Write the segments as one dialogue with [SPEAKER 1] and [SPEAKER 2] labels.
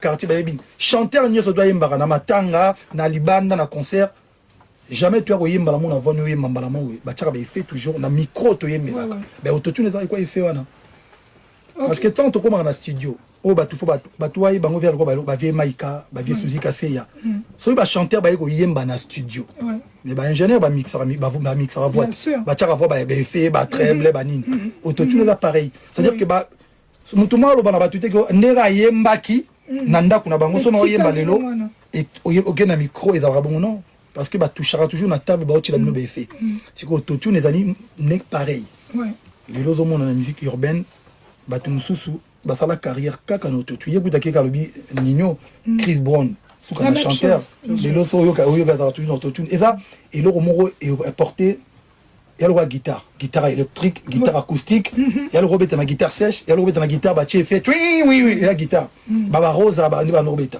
[SPEAKER 1] quartier bayebi chanteur nyoso doit yemba na matanga na libanda na concert jamais tu as yemba la mona vonu yemba mbala mo ba tchaka ba fait toujours na micro to yemba ba autotune za quoi fait wana parce que tant to comme na studio o ba tu faut ba tu wa bango vers ba vie maika ba vie Suzy Kaseya so ba chanteur ba yemba na studio mais ba ingénieur ba mixer ba mixer voix ba tchaka voix ba fait ba treble ba nini autotune za pareil c'est à dire que ba mutuma lo bana ba tuté ko ndera yembaki nanda kuna bango so no yemba lelo et ok na micro et za bon non parce que bah touchera toujours na table ba otila bino fait c'est que autotune les amis n'est pareil les autres monde na musique urbaine ba tu mususu ba sala carrière kaka na autotune yebuta ke kalobi Nino Chris Brown sous comme chanteur les autres yo ka toujours autotune et ça et le moro est porté il y a le guitare électrique guitare acoustique il y a le robeta na guitare sèche il y a le robeta na guitare ba tie fait oui la guitare baba rosa ba ni ba robeta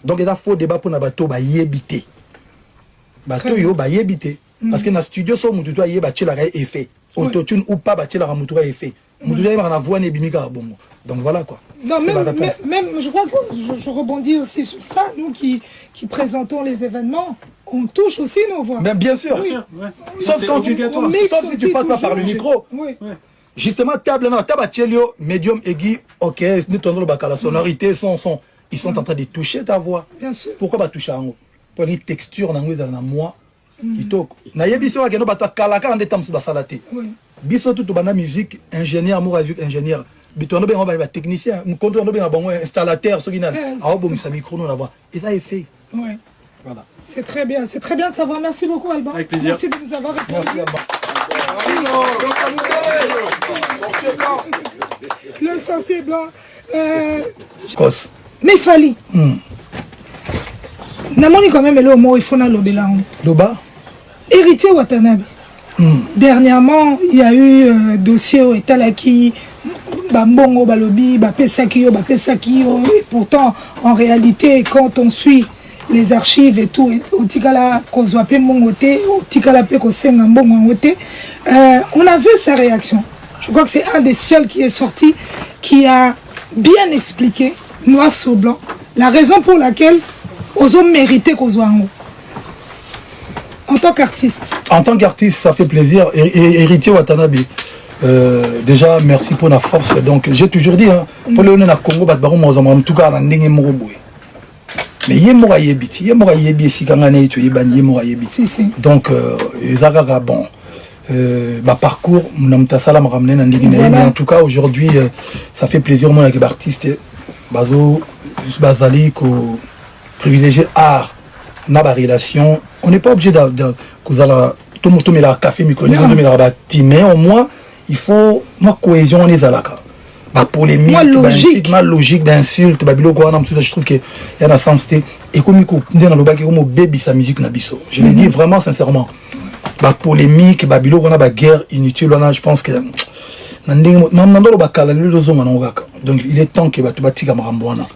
[SPEAKER 1] donc il y a faux débat pour na bato ba yebité bato yo ba yebité parce que na studio so mutu to yeba tie la effet autotune ou pas ba tie la mutu effet mutu yeba na voix ne bimika bongo donc voilà quoi.
[SPEAKER 2] Non, même je crois que je rebondis aussi sur ça, nous qui présentons les événements, on touche aussi nos voix.
[SPEAKER 1] Mais bien sûr, sauf quand tu passes pas par le micro. Justement, table chelio, médium, aigu, ok, la sonorité, son, ils sont en train de toucher ta voix.
[SPEAKER 2] Bien sûr.
[SPEAKER 1] Pourquoi pas toucher en haut? Pour une texture dans moi, qui toque. Naye biso wa keno bata kalaka ande tam suba salate. Biso tout bana musique, ingénieur, amour avec ingénieur. Bitono ben on va technicien, nous comptons ben bon installateur, ce qui n'a. Ah bon, ça micro nous la voix. Et ça est fait.
[SPEAKER 2] Ouais.
[SPEAKER 1] Voilà.
[SPEAKER 2] C'est très bien de savoir. Merci beaucoup Alban.
[SPEAKER 3] Avec plaisir.
[SPEAKER 2] Merci de nous avoir répondu. Le sorcier blanc. Mais Fally. Namoni quand même le mot il faut na lobela.
[SPEAKER 1] Loba.
[SPEAKER 2] Héritier Watanabe. Dernièrement, il y a eu dossier au Etalaki, Bambongo, Balobi, Bapesakio, et pourtant, en réalité, quand on suit les archives et tout, au Tikala Kozwape Mongote, au Tikala Pekosenga Mongote, on a vu sa réaction. Je crois que c'est un des seuls qui est sorti, qui a bien expliqué, noir sur blanc, la raison pour laquelle os hommes mérité Kozwango. En tant qu'artiste.
[SPEAKER 1] En tant qu'artiste, ça fait plaisir. Et héritier Watanabe, déjà, merci pour la force. Donc, j'ai toujours dit, hein, pour le Congo, en tout cas, mais donc, bon, parcours, mais en tout cas, aujourd'hui, ça fait plaisir, moi, avec l'artiste, Bazo, Bazali, privilégié art. Na ba relation, on n'est pas obligé de tout le monde met la café mais au moins il faut moi cohésion on est à la polémique ma logique d'insulte je trouve que il y a un sens et comme baby sa musique na biso je le dis vraiment sincèrement polémique babilo on a guerre inutile je pense que donc il est temps que tu batika marambwana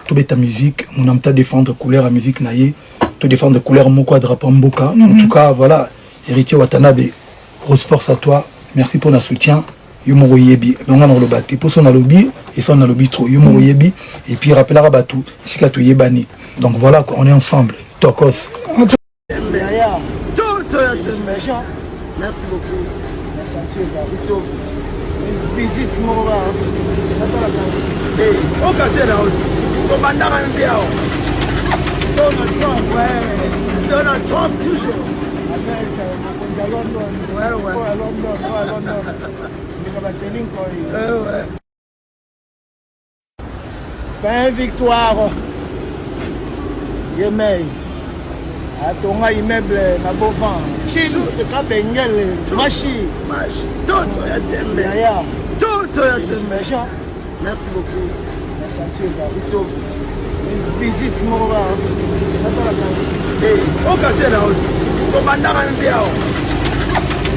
[SPEAKER 1] tout ta musique on aime ta défendre couleur à musique naïe te défendre de couleur moko à drapeau mboka. En tout cas, voilà, héritier Watanabe, grosse force à toi. Merci pour notre soutien. Yumoro yebi. On a le bâti. Pour son lobby et son lobby trop. Yumoro yebi. Et puis rappelera à Batou. Ici qu'à tout yebani. Donc voilà, on est ensemble. Tokos.
[SPEAKER 4] Merci beaucoup. Merci visite Mora. Au quartier là. Donald Trump, ouais. Donald Trump toujours. Avec London. Ouais. Ben victoire. Yemei. Atonga immeuble na Bovan. Chins Kabengel. Machi. Tout ya tembe. Tout ya tembe. Merci beaucoup. Merci Victor. Visite Mora. Au quartier là,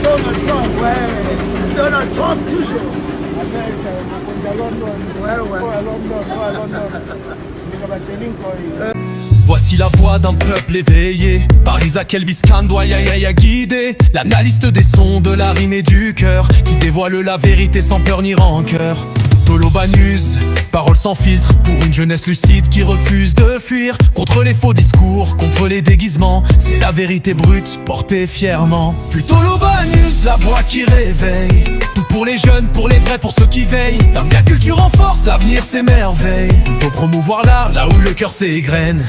[SPEAKER 4] Donald Trump, ouais. Donald Trump toujours. Avec London. Ouais.
[SPEAKER 5] Voici la voix d'un peuple éveillé, par Isaac Elvis Kandoya guidé, l'analyste des sons de la rime et du cœur, qui dévoile la vérité sans peur ni rancœur. Tolobanus, paroles sans filtre pour une jeunesse lucide qui refuse de fuir contre les faux discours, contre les déguisements. C'est la vérité brute portée fièrement. Puis Tolobanus, la voix qui réveille. Tout pour les jeunes, pour les vrais, pour ceux qui veillent. Dans la culture en force, l'avenir s'émerveille. Faut promouvoir l'art là où le cœur s'égrène.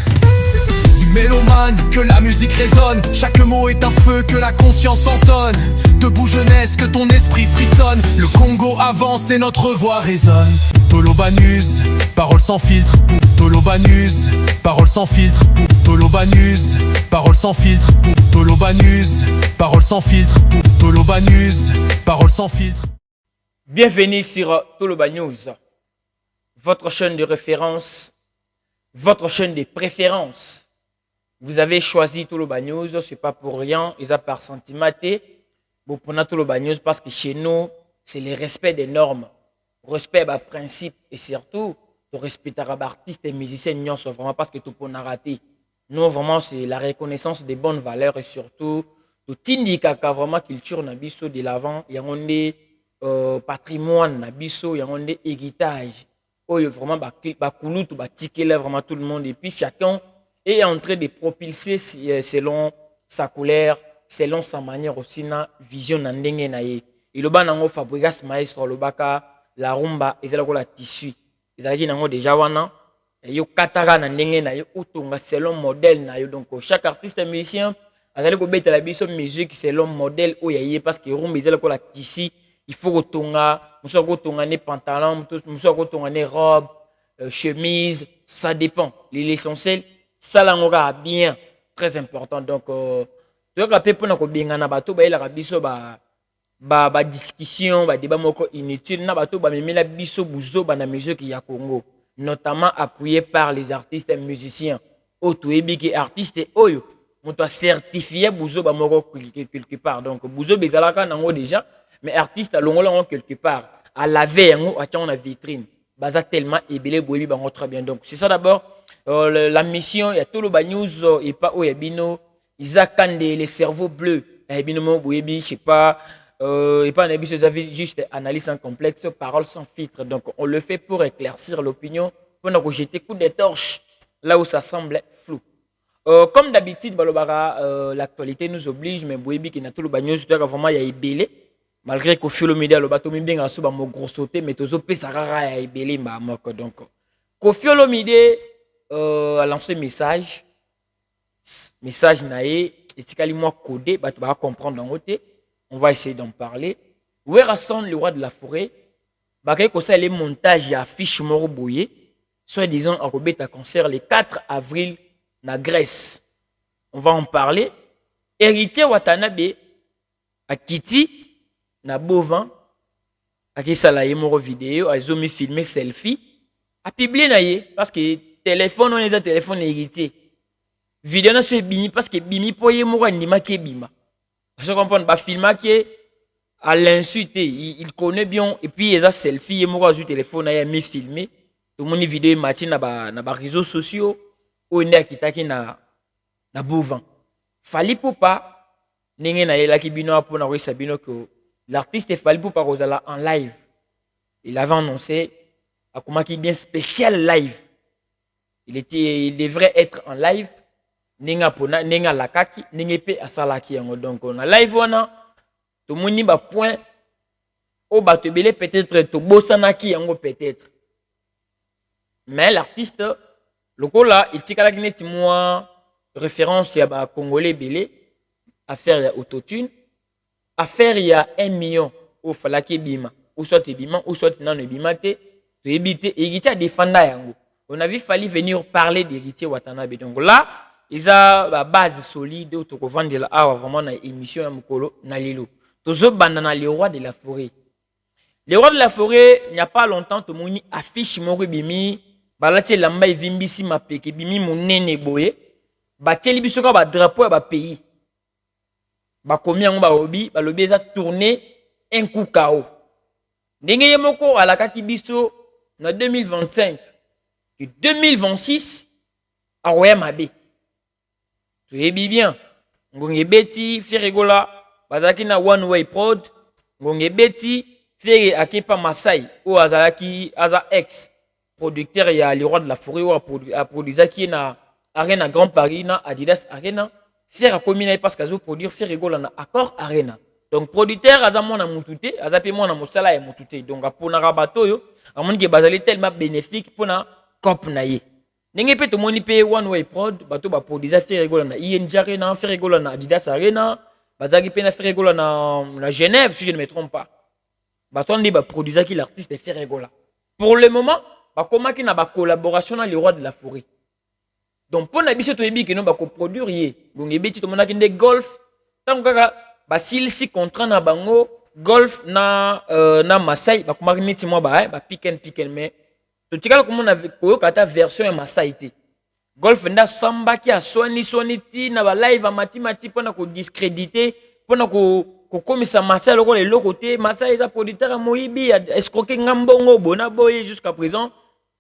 [SPEAKER 5] Mélomane, que la musique résonne. Chaque mot est un feu, que la conscience entonne. Debout jeunesse, que ton esprit frissonne. Le Congo avance et notre voix résonne. Tolobanus, paroles sans filtre. Tolobanus, paroles sans filtre. Tolobanus, paroles sans filtre. Tolobanus, paroles sans filtre. Tolobanus, paroles sans filtre.
[SPEAKER 3] Bienvenue sur Toloba News, votre chaîne de référence, votre chaîne de préférence. Vous avez choisi Toloba News, ce n'est pas pour rien, ils ont par sentimenté. Vous prenez Toloba News parce que chez nous, c'est le respect des normes, respect des principes et surtout, le respect des artistes et musiciens, vraiment parce que tout peut rater. Nous, vraiment, c'est la reconnaissance des bonnes valeurs et surtout, tout indique vraiment culture nabiso de l'avant, il y a un patrimoine nabiso, il y a un héritage. Oh, vraiment, vraiment tout le monde et puis chacun est en train de propulser selon sa couleur, selon sa manière aussi, na vision na ndenge na ye. Et le ban nango Fabregas Maestro le baka la rumba et la tissu. Ils ont dit nango déjà wana yo katara na ndenge na yo utunga selon modèle na yo. Donc chaque artiste et musicien azali ko beta la biso musique selon modèle o yaye parce que rumba ils la tissu, il faut utunga, muso ko tunga ne pantalon, muso ko tunga ne robe, chemise, ça dépend. L'essentiel ça là bien, très important. Donc tu vois que pour na ko benga na bato ba ila biso ba discussion ba débat moko inutile na bato ba memela biso buzo ba na musique ya Congo, notamment appuyé par les artistes et musiciens. Oto ebiki artiste oyo moto certifié buzo ba moko quelque part. Donc buzo bezalaka nango déjà, mais artiste longola quelque part à laver yango a on a vitrine. Baza tellement ébélé boyebi bango très bien. Donc c'est ça d'abord. La mission, il y a Toloba News et pas Oyabino, ils attendent les cerveaux bleus. Oyabino, je sais pas, et pas un vous avez juste analyse en complexe, paroles sans filtre. Donc on le fait pour éclaircir l'opinion, pour jeter coup de torche là où ça semble flou. Comme d'habitude, l'actualité nous oblige, mais Boyebi qui n'a Toloba News, vraiment il y a ébélé. Malgré qu'au fil au milieu, le bateau bien en sous, mon gros sauté, mais tout ça, ça a ébélé, donc. Qu'au fil au milieu, a lancé message naé et si moi codé bah tu vas comprendre dans côté, on va essayer d'en parler. Où est rassemble le roi de la forêt bah que ça les montages et affiches moro boyé soit disant à Robert concert le 4 avril na Grèce. On va en parler. Héritier Watanabe à Kiti na Bovin à qui ça la moro vidéo a zoomé filmé selfie a publié naé parce que téléphone on est un téléphone héritier. Vidéo na sur bimi parce que bimi poye moko ndima ke bima. Je comprends ba filma ke à l'insulte il connaît bien et puis il a selfie moko sur téléphone na mi filmer. Tout mon vidéo match na ba réseaux sociaux o ndé kitaki na Bouvan. Fali Poupa ndenge na yela ki bino pour na wesa bino que l'artiste Fali Poupa kozala en live. Il avait annoncé à comment qui bien spécial live. Il devrait être en live. Nenga pona, nenga lakaki, nenga pe asalaki yango. Donc on a live wana. Tout le monde ba point. O ba te belé peut-être to bosanaki yango peut-être. Mais l'artiste, le coup là, il tika la guinée moi référence ya ba congolais belé. Affaire ya autotune. Affaire ya 1 million au falaki bima. Ou soit bima, ou soit nan bima te. Tu éviter héritier à défendre yango. On a vu fallu venir parler d'héritier Watanabe. Donc là, ils ont la base solide où tu peux vendre là vraiment dans émission Mukolo na lilo. Tous banana les rois de la forêt. Les rois de la forêt, il n'y a pas longtemps tout le monde affiche mori bimi, balati lamba vimbisi mapeke bimi monene boye, bateli bisoka ba drapeau ba pays. Ba combien on ba obi, ba lobi za tourner un coup KO. Ndenge yemoko alakaki biso na 2025 que 2026 a Royamabe. Tu es bien. Ngonge beti Ferregola bazaki na One Way Prod. Ngonge beti Ferre Akepa Masai, ou Azalaki, Aza ex, producteur, il y a les rois de la forêt, ou a produit qui na Arena Grand Paris, na Adidas Arena. Ferre a combiné parce qu'Azo produire Ferre Gola na Accord Arena. Donc, producteur, Aza mon amoutouté, Aza paiement na Moussala et Moutouté. Donc, pour na rabato yo, à mon qui est basé tellement bénéfique pour na cop naye. N'engé peut tout moni paye One Way Prod, bateau ba produire Ferre Gola na ING Arena, Ferre Gola na Adidas Arena, Bazaki pe na Ferre Gola na Genève, si je ne me trompe pas. Bateau on dit ba produire qui l'artiste est Ferre Gola. Pour le moment, bah comment qui n'a pas collaboration dans les rois de la forêt. Donc pour na biso to yebi que non ba coproduire yé. Donc yebi ti to mona ki ndé golf. Tant kaka ba s'il si contrat na bango golf na Masai ba comment ni ti moi ba pick and mais to tikala comme on avait koyo kata version ya Masai té. Golf nda samba ki a soni ti na ba live mati pona ko discréditer pona ko komisa Masai loko le côté Masai est producteur à Moibi escroquer ngambongo bona boye jusqu'à présent.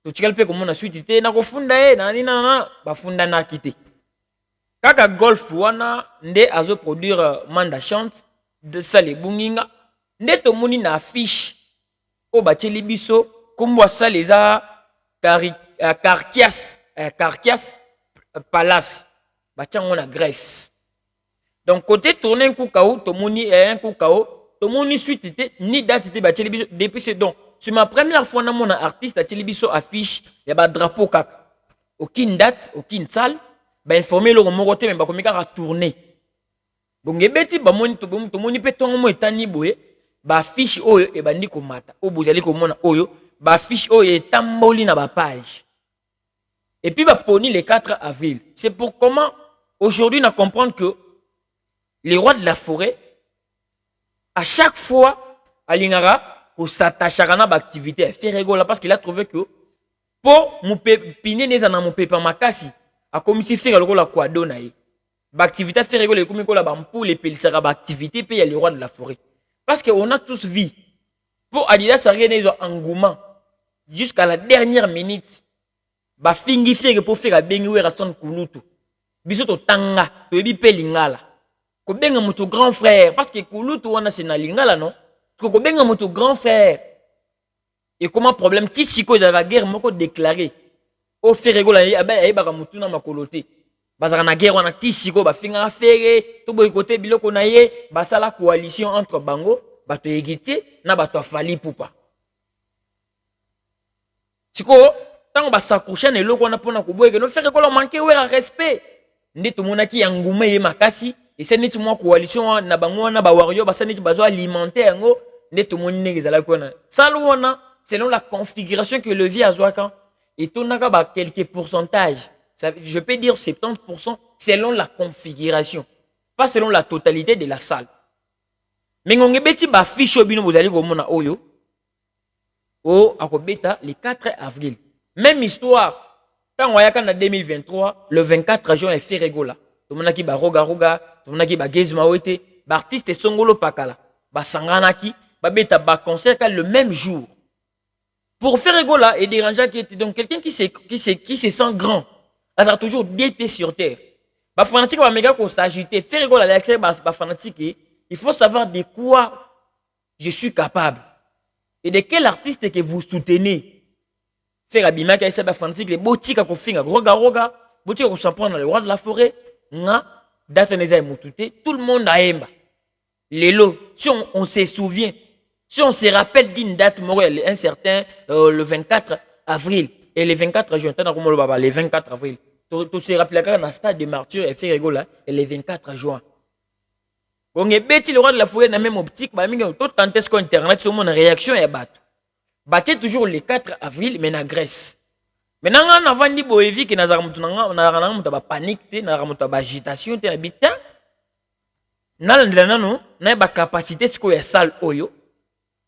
[SPEAKER 3] To tikala pe comme on a suite té na ko funda na ba funda na kité. Kaka golf wana nde azo produire Manda chante de Salé Bunginga nde to moni na affiche o bateli biso kombo saleza Carquias Palace batiango na Grèce. Donc côté tourner un coup kao to moni un coup kao to moni suite té ni date té bateli biso depuis c'est donc c'est ma première fois na mon artiste bateli biso affiche ya ba drapeau kaka aucune date aucune salle ba informer le moroté mais ba komika ra tourner. Donc ebeti ba moni to moni pe tongo mo etani boye ba affiche oyo e bandi ko mata o bozali ko mona oyo ba affiche oyo etamboli na ba page. Et puis ba poni le 4 avril. C'est pour comment aujourd'hui on comprendre que les rois de la forêt à chaque fois alingara pour s'attacher à ba activité faire rigolo parce qu'il a trouvé que pour mon piner neza na mon pepa makasi a comme si faire la quoi donner ba activité faire rigolo comme ko la ba pour les pelissera ba activité puis il y a les rois de la forêt parce que on a tous vu pour Adidas Arena ils ont engouement jusqu'à la dernière minute ba fingi faire pour faire bengi we rason kulutu biso to tanga to ebi pe lingala ko benga mutu grand frère parce que kulutu wana c'est na lingala non ko benga mutu grand frère. Et comment problème ti siko za la guerre moko déclaré au fait rigola ba ba mutu na makoloté bazaka na guerre wana ti siko ba finga affaire to boy côté biloko na ye ba sala coalition entre bango ba to égité na ba to fali poupa siko tant ba s'accrocher na eloko na pona ko boy que no faire rigola manquer ouais respect ndi to monaki yangume ye makasi et c'est neti moi coalition na bango na ba warrior ba saneti bazo alimenter yango ndi to moni ngezala ko na salwana selon la configuration que le vie a Zouakan. Et tout n'a pas quelques pourcentages. Je peux dire 70% selon la configuration. Pas selon la totalité de la salle. Mais on beti ba fiche au bino vous allez comme on oyo. Oh, akobeta le 4 avril. Même histoire. Quand on y a en 2023, le 24 juin est fait rigola. Tout le monde qui ba roga, tout le monde qui ba gezma oete, ba artiste songolo pakala, ba sanganaki, ba beta ba concert le même jour. Pour faire rigola et déranger qui était donc quelqu'un qui se sent grand, elle a toujours des pieds sur terre. Bah fanatique va méga qu'on s'agiter, faire rigola l'accès bah fanatique, il faut savoir de quoi je suis capable et de quel artiste que vous soutenez. Faire abima qui est fanatique, les boutiques à finga roga, boutique au champagne dans le roi de la forêt, nga date neza mutute, tout le monde a aimé. Les lots, si on se souvient. Si on se rappelle d'une date, un certain, le 24 avril, et le 24 juin, le 24 avril, tu se rappelles dans le stade de martyr et fait rigola, et le 24 juin. On est bêti le roi de la forêt dans la même optique, tout quand est-ce qu'Internet, sur mon réaction est batte. Battez toujours le 4 avril, mais en Grèce. Maintenant, on a vendu Boévi qui n'a pas panique, n'a pas agitation, n'a pas capacité, ce qu'il y a salle oyo.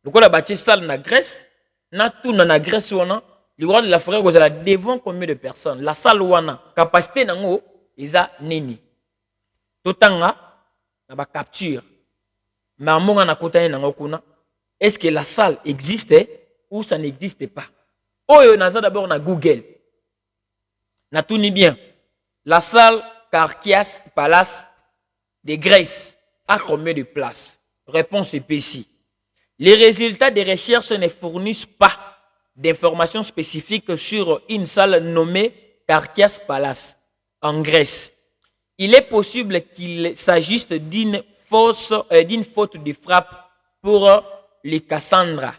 [SPEAKER 3] Donc, on a bâti salle na Grèce, na tout na Grèce wana, le roi de la forêt vous allez devant combien de personnes? La salle wana, capacité nango, ils a nini. Totanga, na ba capture. Mais à mon na nango kuna, est-ce que la salle existait ou ça n'existait pas? Oyo naza d'abord na Google. Na tout ni bien. La salle Carquias Palace de Grèce a combien de places? Réponse est ici. Les résultats des recherches ne fournissent pas d'informations spécifiques sur une salle nommée Carkias Palace en Grèce. Il est possible qu'il s'agisse d'une faute de frappe pour les Cassandra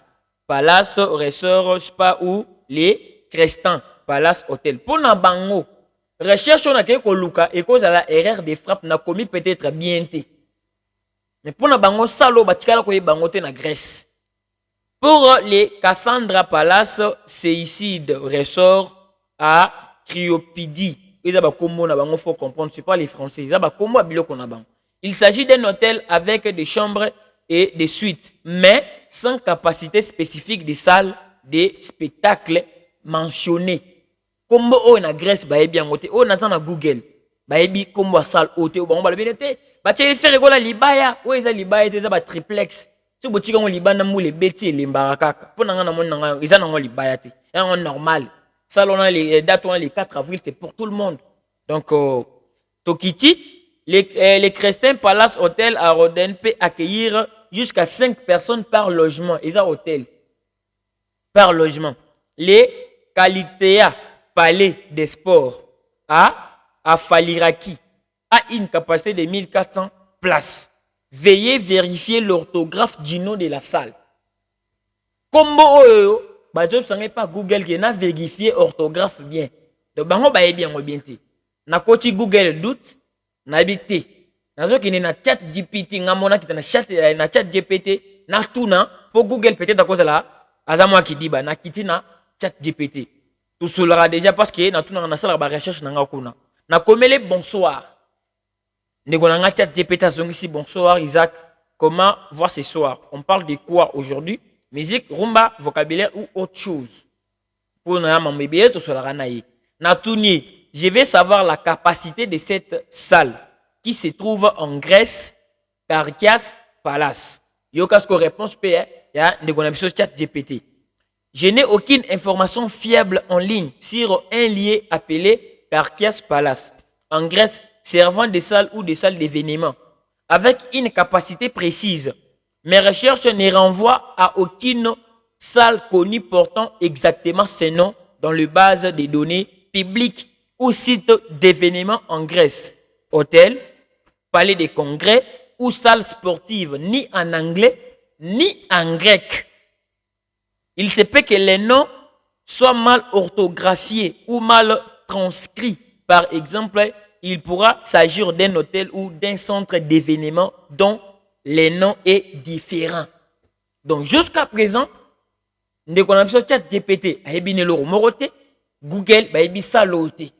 [SPEAKER 3] Palace Resort Spa ou les Crestan Palace Hotel. Pour na bango, recherche on a quelque luka et cause à la erreur de frappe n'a commis peut-être bien été. Mais pour na bango salo batikala ko bango te na Grèce. Pour les Cassandra Palace Séicide Resort à Cryopidie. Ils ont faut comprendre, ce pas les Français. Ils ont il s'agit d'un hôtel avec des chambres et des suites, mais sans capacité spécifique de salles de spectacles mentionnées. Comme on a Grèce, on a dans Google, comme on salle hôtel, on va le bien être. Il fait rigoler libaya, où est libaya, c'est un triplex. Si vous avez un liban, vous les bêtis, les barakaka. Pour nous, ils ont un libaya, c'est normal. Ça, les dates, les 4 avril, c'est pour tout le monde. Donc, Tokiti, les Crestin Palace Hotel à Roden peut accueillir jusqu'à 5 personnes par logement. Ils ont hôtel. Par logement. Les Kalitea Palais des Sports à Faliraki a une capacité de 1400 places. Veuillez vérifier l'orthographe du nom de la salle. Combo je ne sais pas Google qui a vérifié l'orthographe bien. Donc, je bien na koti Google doute na habité. Nazo qui na chat GPT ngamona qui na chat GPT na tuna pour Google peut-être à cause là azamwa qui dit na kitina chat GPT. Tout cela déjà parce que na tuna na sala ba recherche na ngakuna. Na komele bonsoir. Ndeko na chat GPT azongisi bonsoir Isaac. Comment voir ce soir? On parle de quoi aujourd'hui? Musique, rumba, vocabulaire ou autre chose. Pour na mamébé tout cela naïe. Na tuni, je vais savoir la capacité de cette salle qui se trouve en Grèce, Carkias Palace. Yokasko réponse P, ya ndeko na biso chat GPT. Je n'ai aucune information fiable en ligne sur un lieu appelé Carkias Palace en Grèce servant des salles ou des salles d'événements avec une capacité précise. Mes recherches ne renvoient à aucune salle connue portant exactement ce nom dans le base de données publiques ou site d'événements en Grèce, hôtel, palais de congrès ou salle sportive, ni en anglais, ni en grec. Il se peut que les noms soient mal orthographiés ou mal transcrits. Par exemple, il pourra s'agir d'un hôtel ou d'un centre d'événements dont le nom est différent. Donc, jusqu'à présent, nous avons chat GPT, Google, saloté.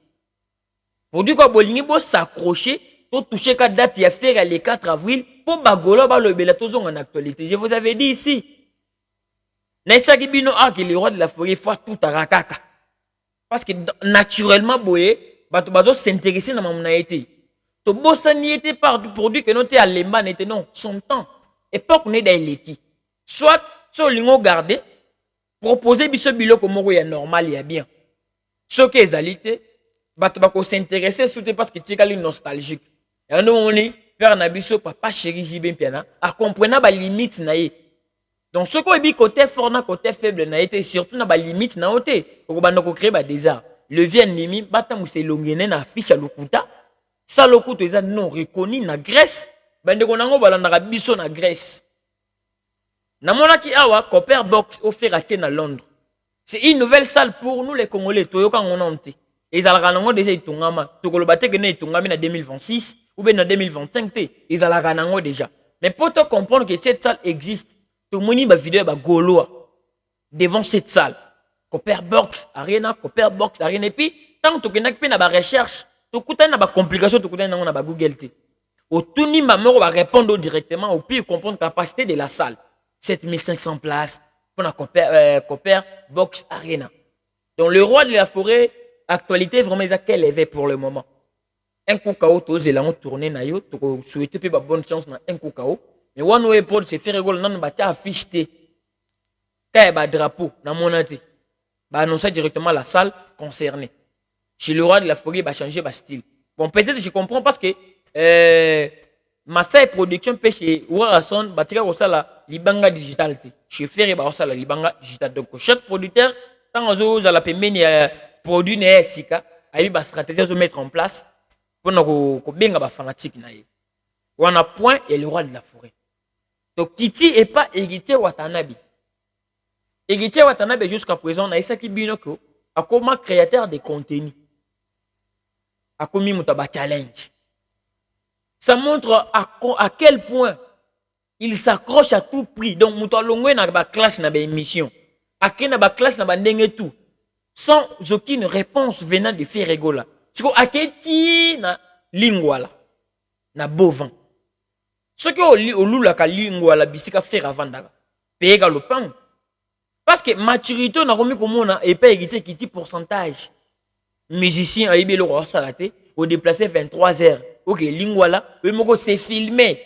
[SPEAKER 3] Pour dire que bolingi bo s'accrocher, pour toucher la date ya faire le 4 avril, pour bagolo ba le bela en actualité. Je vous avais dit ici. Naisa Gibino a que le roi de la forêt faut tout à rakaka. Parce que naturellement boye, bato bazo s'intéresser dans mon été. To bossa n'y était par du produit que noté à lemba n'était non, son temps. Époque n'est d'aileki. Soit sur l'ingo garder, proposer biso biloko moko ya normal ya bien. Ce que les alités, bato s'intéresser surtout parce que tu es nostalgique. Et nous on est père nabiso papa chéri jibin piana, à comprendre ba limite naie. Donc ce qu'on dit côté fort na côté faible na été surtout na ba limite na oté. Pour ba ndoko créer ba désert. Le vient nimi bata muse longene na fiche à lokuta. Ça lokuta eza non reconnu na Grèce. Ba ndeko nango balanda biso na Grèce. Na mona ki awa Copper Box offert à na Londres. C'est une nouvelle salle pour nous les Congolais. Toyoka ngononte. Et ils allaient déjà itungama. Tokolobate que ne itungami na 2026 ou bien en 2025 te. Ils allaient déjà. Mais pour te comprendre que cette salle existe, tout le monde va vidéo ba goloa devant cette salle. Copper Box Arena, Copper Box Arena. Et puis tant que tu na ba recherche, tu kuta na ba complication, tu kuta na ba Google te. Au tout ni mamoro va répondre directement au puis comprendre la capacité de la salle. 7500 places. Pour la Copper Box Arena. Donc le roi de la forêt, actualité vraiment quel éveil pour le moment. Un coup KO, tous les gens tourné na yo, tu souhaiter pas bonne chance na un coup KO. Mais one way pour se faire rigolo nan ba ta affiche té. Kay ba drapeau na monate. Ba annoncer directement la salle concernée. Chez le roi de la forêt va changer ba style. Bon peut-être je comprends parce que Massai Production pêche Warason ba tika ko sala libanga digital te. Chauffeur et baosala libanga digital. Donc chaque producteur tant aux à la pembeni produit ne sika, ayi ba stratégie à mettre en place pour ko benga ba fanatique na ye. On a point et le roi de la forêt. Donc Kitty est pas héritier Watanabe. Héritier Watanabe jusqu'à présent na isa ki binoko a comme créateur de contenu. A commis mutaba challenge. Ça montre à quel point il s'accroche à tout prix. Donc mutalongwe na ba classe na ba émission. A na ba classe na ba ndenge tout. Sans aucune réponse venant de Ferregola. C'est quoi aketi na lingwala na bovin. Ce que au lula ka lingwala bisika faire avant d'aga. Payer ka lopang. Parce que maturité na komi komona et pas héritier qui dit pourcentage. Musicien a yébé le roi salaté au déplacé 23 heures. OK, lingwala, le moko c'est filmé.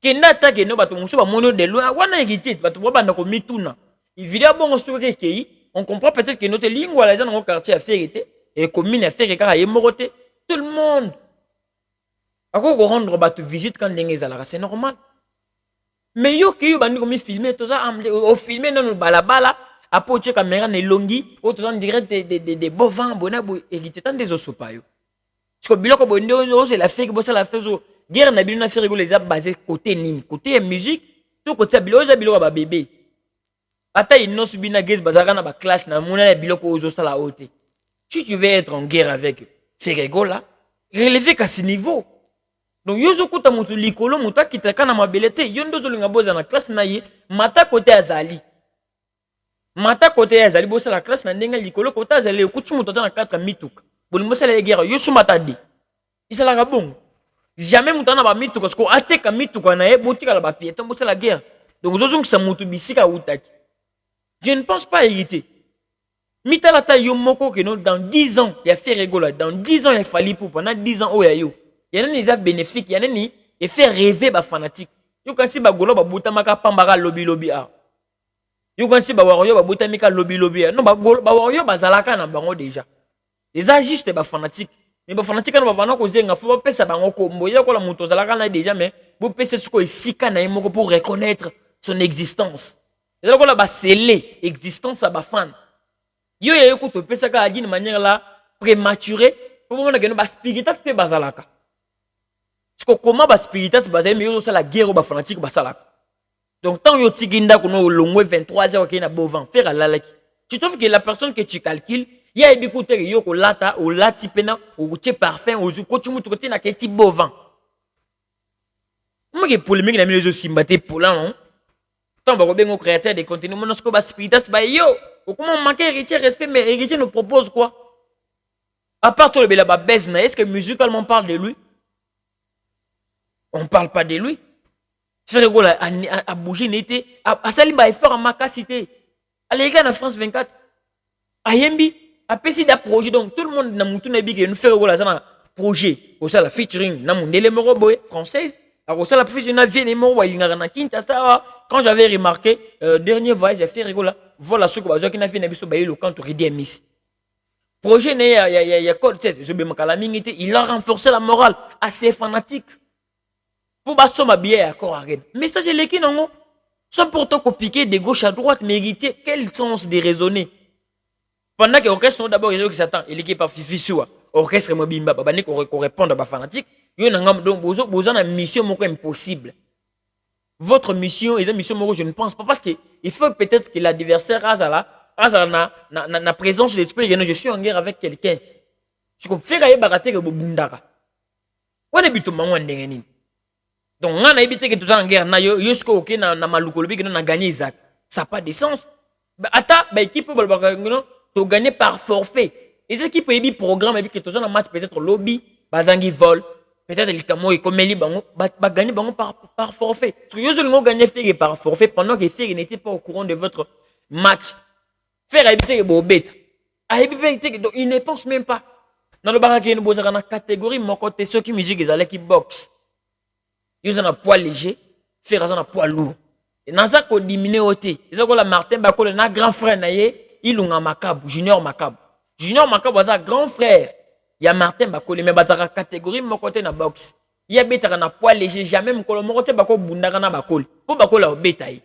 [SPEAKER 3] Kenda ta ke no bato muso ba mono de loin wana héritier bato ba na komi tuna. Il vidéo bon sur recueilli. On comprend peut-être que notre langue, les gens dans le quartier à faire et commune à faire et car tout le monde. À quoi rendre bateau visite quand les gens c'est normal. Mais yo qui yo bandi comme filmer tout ça au filmer dans le balabala à pocher caméra ne longi ou tout ça en direct des bovins bonabo hérité tant des osso pa yo. Parce que biloko bondo c'est la fait que ça la fait zo guerre na bilona faire les a basé côté nini côté musique tout côté biloko ba bébé. Ata ino subina gez bazara na ba classe na mona ya biloko ozo sala ote. Si tu veux être en guerre avec Ferregola, relever qu'à ce niveau. Donc yozo kuta mutu likolo muta kitaka na mabelete yondo zolinga boza na classe na ye mata côté azali. Mata côté azali bosa la classe na ndenga likolo côté azali okuti mutu na 4 mituka. Bolingo sala guerre yosu mata di. Isala ka bon. Jamais mutu na ba mituka parce que ateka mituka na ye botika la ba piéton bosa la guerre. Donc zozo ngisa mutu bisika utaki. Je ne pense pas hériter. Mitalata yomoko que non dans 10 ans, il y a Ferregola. Dans 10 ans, il y a fallu pour pendant 10 ans, oh yo. Il y a des effets bénéfiques, il y a des et faire rêver les fanatiques. Yo kan si bagolo ba buta maka pambara lobby a. Yo kan si ba waroyo ba buta mika lobby a. Non ba waroyo ba zalaka na bango déjà. Les juste ba fanatiques. Mais ba fanatiques na ba bana ko zenga fo ba pesa bango ko mboya ko la moto zalaka na déjà mais bo pesa suko isika na yemoko pour reconnaître son existence. Et là, on a scellé l'existence à Bafan. Yo ya yoko to pesa ka d'une manière là prématurée pour moi que no ba spiritas pe bazalaka. Parce que comment ba spiritas bazay mais yo ça la guerre ba fanatique ba salaka. Donc tant yo tiginda ko no longwe 23 heures na bovan faire à lalaki. Tu trouves que la personne que tu calcules, il y a écouté yo ko lata ou lati pena ou tie parfum ou ko tu mutu ko na keti bovan. Moi que polémique na milieu simbate polan non. Tant que bien créateur de contenu, mon osco spiritas ba yo. Comment manquer héritier respect, mais héritier nous propose quoi? À part tout le bela bezna, est-ce que musicalement on parle de lui? On parle pas de lui. Ferregola a bougé n'était à Salimba est fort en macacité. À l'égal en France 24. À Yembi, à Pessi d'un projet donc tout le monde n'a moutou n'a bigue nous Ferregola ça un projet. Au ça la featuring n'a mon élément boy française. Alors ça la featuring n'a vient élément il n'a quinta ça. Quand j'avais remarqué, dernier voyage, j'ai fait rigoler. Voilà ce que j'ai fait n'abisso bailler le compte Miss. Projet né il y a code 16, je me calamité, il a renforcé la morale assez fanatique. Pour basso ma billet encore à mais ça j'ai l'équipe non. Sans pourtant piquer de gauche à droite, mériter quel sens de raisonner. Pendant que l'orchestre d'abord ils qui s'attend, il est pas Fifi Soua, orchestre Mobimba, babane qu'on répond à ba fanatique, yo n'angam donc besoin d'une mission moko impossible. Votre mission est une mission moko je ne pense pas parce que il faut peut-être que l'adversaire na présence d'esprit je suis en guerre avec quelqu'un. Je comme faire ay baraté que bundaka. On est bitu mango ndenge nini. Donc on a évité que tout ça en guerre na yo jusqu'au OK na malukolobi que na gagner Isaac. Ça pas de sens. Ata ba équipe balbaka to gagner par forfait. Les équipes ebi programme et que tout ça na match peut-être lobby bazangi vol. Peut-être les camo et comme les bango va gagner bango par forfait. Parce que yo ont gagné faire par forfait pendant que faire n'était pas au courant de votre match. Faire éviter que bobet. Éviter donc il ne pense même pas. Dans le barrage il y a une catégorie mon côté ceux qui musique ils allaient qui boxe. Ils ont un poids léger, faire un poids lourd. Et dans ça qu'on diminue ôté. Ils ont la Martin Bakole na grand frère naie, il a Macabre, Junior Macabre. Junior Macabre c'est grand frère. Il y a Martin Bakole mais batara catégorie mon côté na boxe. Il y a bêta na poids léger, jamais mon colon morote bako bundaka na bakol. Pour bakol la bêta yi.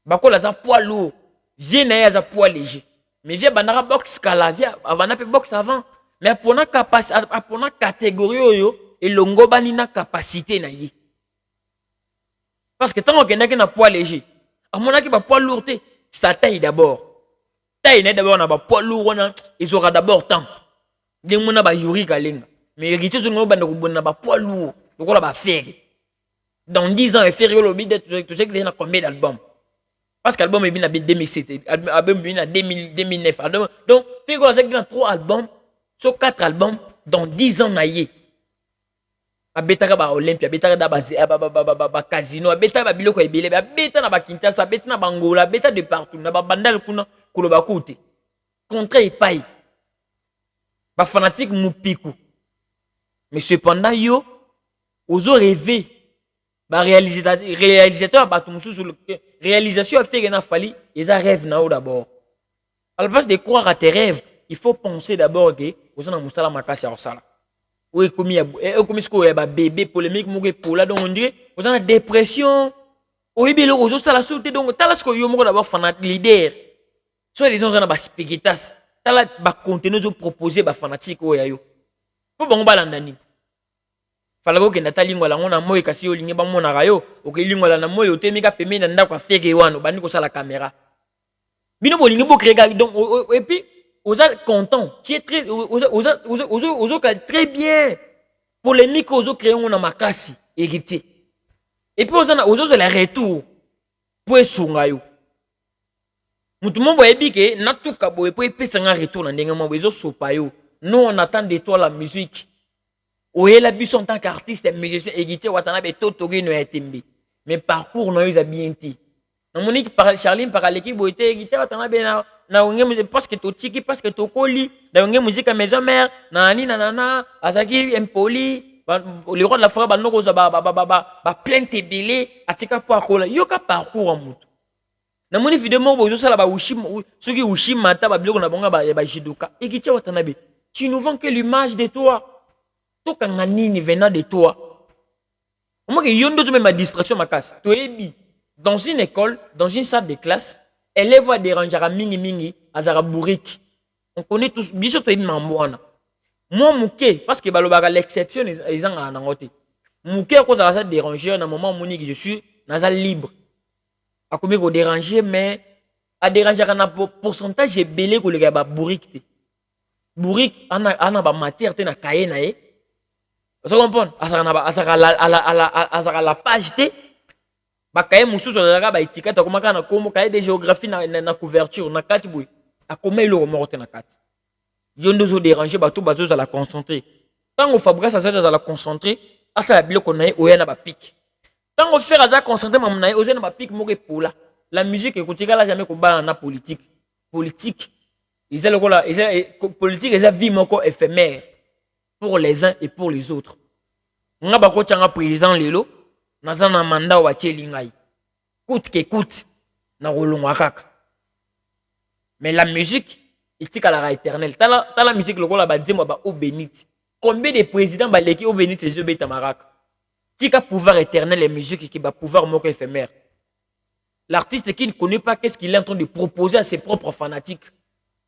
[SPEAKER 3] Bakol a poids lourd. Vie na ya poids léger. Mais via bandara box kala via avant na pe box avant. Mais pour na capacité, pour na catégorie yo et longo bani na capacité na yi. Parce que tant qu'on a un poids léger, à mon avis, poids lourd, ça taille d'abord. Taille d'abord, on a poids lourd, ils auront d'abord temps. Des gens ont yuri galinga. Mais héritier, ils ont un poids lourd. Donc on va faire. Dans 10 ans, il fait le bide, tu sais qu'il y a combien d'albums. Parce que l'album est bien en 2007, l'album est bien en 2009. Donc, il y a 3 albums, sur 4 albums, dans 10 ans, naïe. Abetaka ba Olympia, abetaka da ba casino, abetaka ba biloko ebele, abeta na ba Kinshasa, abeta na Bangola, abeta de partout, na ba bandal kuna kuloba kote. Contre epai. Ba fanatique mupiku. Mais cependant yo ozo rêver ba réalisateur ba tumusu sur le réalisation a fait que na fali, ils a rêve na d'abord. À la place de croire à tes rêves, il faut penser d'abord que ozo na musala makasi ya osala. Oui, comme il y a bébé polémique, pour là, donc on dirait, vous avez une dépression. Oui, bien, vous avez la sauté, donc, t'as là ce que vous avez d'abord fanatique leader. Soit les gens ont des spégitas, t'as là, contenu, vous proposez, fanatique, oui, ayo. Faut bon, balandani. Fallait que Nathalie, on a moi, kasi, on a mon arayo, ok, on a moi, on t'aime, payé, on a fait que on a mis la caméra. Bino, on a créé, donc, et puis, vous êtes content, tu es très, vous êtes très bien. Polémique, vous êtes créé un makasi, hérité. Et puis, vous êtes le retour pour Sungayo. Moutoumon boyebi que natuka boye pour épais un retour dans des moments où ils sopayo. Nous, on attend de toi la musique. Oye la bus en tant qu'artiste, musicien, hérité, watanabe, totori, no yatembi. Mais parcours, non, ils ont bien dit. Non, Monique, Charline, par l'équipe, boye, hérité, watanabe, na onge musique parce que to tiki parce que to koli na onge musique à maison mère na ani nanana azaki impoli le roi de la forêt banoko za ba plainte belé atika po akola yoka parcours en mutu na moni vidéo mo bozo sala ba ushim soki ushim mata ba biloko na bonga ba jiduka ekitia watanabe tu nous vends que l'image de toi to kanga nini venant de toi moi que yondo zo même ma distraction ma casse to ebi dans une école dans une salle de classe élève va déranger à mingi à bourrique. On connaît tous biso to ibina mwana. Moi mouké parce que balobaka l'exception ils en a ngoté. Mouké cause ça déranger na moment moni que je suis nazal libre. A combien ko déranger mais a déranger na pourcentage belé ko le ba bourrique. Bourrique ana ba matière te na cahier na e. Vous comprenez? Asaka la page te bakaye mususu azaka ba etikata komaka na komo kaye de géographie na couverture na kati boy akoma eloko moko te na kati yondo zo déranger bato bazo za la concentrer tango fabrice ça za la concentrer asa biloko na oya na ba pic tango faire aza concentrer mam na oya na ba pic moko epola la musique ekotika la jamais ko bana na politique ils le kola politique eza vie moko éphémère pour les uns et pour les autres nga ba ko tanga président lelo naza na mandat wa tielingai coûte que coûte na rolongwa kaka mais la musique itika la éternelle la musique lokola ba djemba ba obénite combien de présidents ba leki obénite je beta maraka tika pouvoir éternel et musique qui ba pouvoir moko éphémère l'artiste qui ne connaît pas qu'est-ce qu'il est en train de proposer à ses propres fanatiques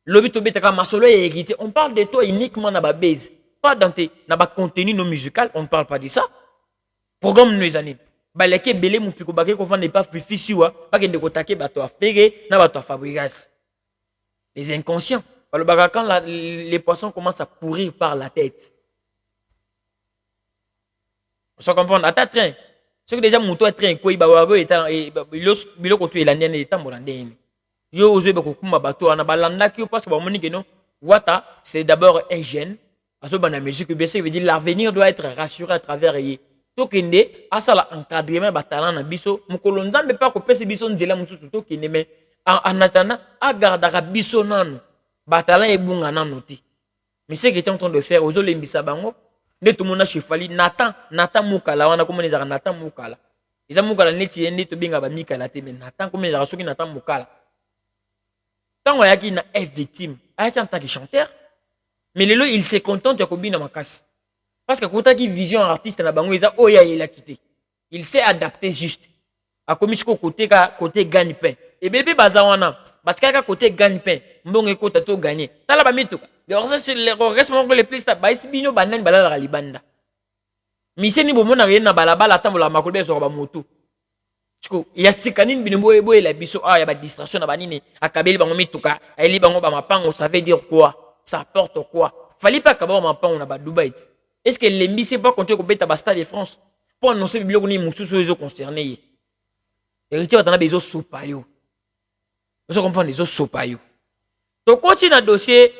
[SPEAKER 3] lobi to beta ka masolo et hérité on parle de toi uniquement na ba base pas dans tes na ba contenu non musical on ne parle pas de ça programme nous années baleke belé mon piko baké ko vendre pas fifi siwa pas que de kotake bato aféré na bato fabrigas les inconscients quand les poissons commencent à pourrir par la tête on comprend à ta train ce que déjà mon toi train quoi ba wago eta biloko tu elandene eta molandene yo ozo be ko kuma bato na balanda ki parce que ba moni que non wata c'est d'abord un jeune aso bana musique bien ça veut dire l'avenir doit être rassuré à travers tokende asala encadrement batalan na biso mukolo nzambe pa ko pese biso nzela mususu tokende mais en attendant agardaka biso nanu batalan ebunga nanu ti mais ce que tu es en train de faire ozo lembisa bango nde tout monde chefali Nathan mukala wana comme les Nathan mukala ils mukala neti ende to binga ba mikala te mais Nathan comme les soki Nathan mukala tango yaki na F victime ayaki en tant que chanteur mais lelo il se contente ya kobina makasi Parce que quand tu as vision artiste, il a quitté. Il s'est adapté juste. A commis ce côté gagne-pain. Et bébé bazawana, parce que côté gagne-pain, mbonge kota to gagner. Tala ba mitu. Le reste mon les plus ba isibino banan balala libanda. Mise ni bomona na balabala tambola makolbe so ba moto. Tiko ya sikanine binombo ebo la biso ya ba distraction na banini akabeli bango mituka, ali bango ba mapango, ça veut dire quoi? Ça apporte quoi? Fallait pas qu'avoir mapango na ba Dubaï. Est-ce que l'embi c'est pas compter ko beta ba Stade de France pour annoncer biblio ni mususu les concernés. Héritier va t'en avoir besoin soupa yo. Vous comprenez les autres soupa yo. Donc continue dans dossier,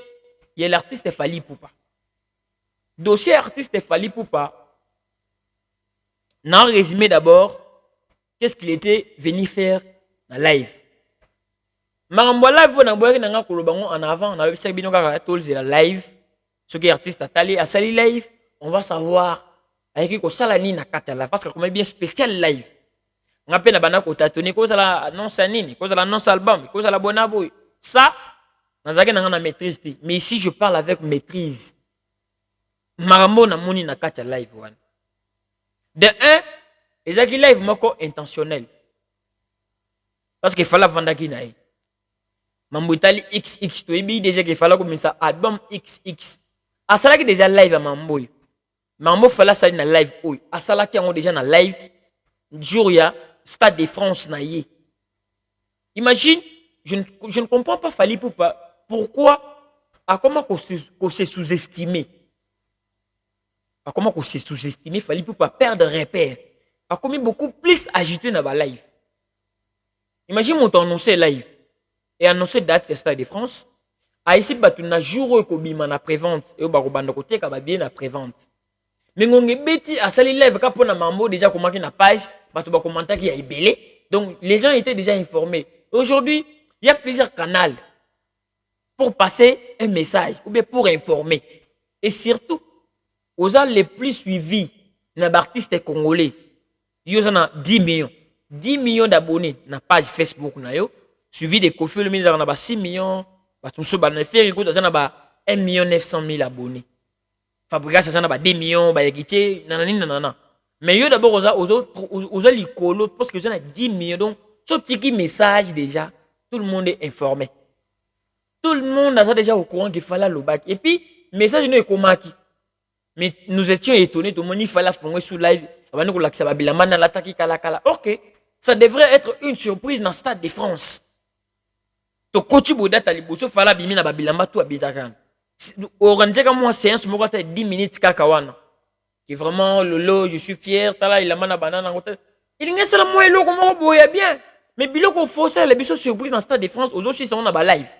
[SPEAKER 3] il y a l'artiste Fally Ipupa. Dossier artiste Fally Ipupa. Dans résumé d'abord, qu'est-ce qu'il était venu faire dans live. Marambo live on a boire nanga kolobango en avant, on a vu bino kaka tolze la live. Ce qui est artiste atali à sali live, on va savoir avec ko sala ni na kata live parce que comme bien spécial live. Ngape na bana ko tatoni ko sala annonce nini, ko sala annonce album, ko sala bonabo. Ça nazaki nanga na maîtrise. Mais ici je parle avec maîtrise. Marambo na moni na kata live one. De un, ezaki live moko intentionnel. Parce qu'il fallait vendre qui naï. Mambo itali XX to ebi déjà qu'il fallait comme ça album XX. Asala qui déjà live à Mambo. Mambo fallait ça na live oy. Asala qui ont déjà na live jour ya Stade de France naïe. Imagine, je ne comprends pas Fally Ipupa pourquoi à comment qu'on s'est sous-estimé. À comment qu'on s'est sous-estimé Fally Ipupa perdre repère. A commis beaucoup plus agité dans la live. Imagine mon annoncé live et annoncé date Stade de France. A ici batu na jour ko bima na prévente et au barobanda côté ka ba bien na prévente. Mais ngonge beti a sali live ka pona Mambo déjà comment na page batu ba commenter qui a ebelé. Donc les gens étaient déjà informés. Aujourd'hui, il y a plusieurs canaux pour passer un message ou bien pour informer. Et surtout aux gens les plus suivis na artistes congolais. Yo a 10 millions. 10 millions d'abonnés na page Facebook na yo. Suivi de Kofi le ministre na 6 millions. Batumso ba na faire écoute na ba 1 million 900 000 abonnés. Fabrice ça na ba 2 millions ba yekité nanana. Mais yo d'abord aux likolo parce que ça a 10 millions donc ce petit message déjà tout le monde est informé. Tout le monde a déjà au courant qu'il fallait le bac et puis message nous est komaki. Mais nous étions étonnés tout le monde il fallait faire sous live. Ok, ça devrait être une surprise dans le Stade de France. To coach boda taliboso fala bimi na babilamba tout abitakan. Organiser comme moi séance mo 10 minutes kakawana. Qui vraiment lolo, je suis fier, tala il a mana banana ngote. Il ngesa la moi loko mo boya bien. Mais biloko forcer les biso surprise dans le Stade de France aux autres sont na ba live.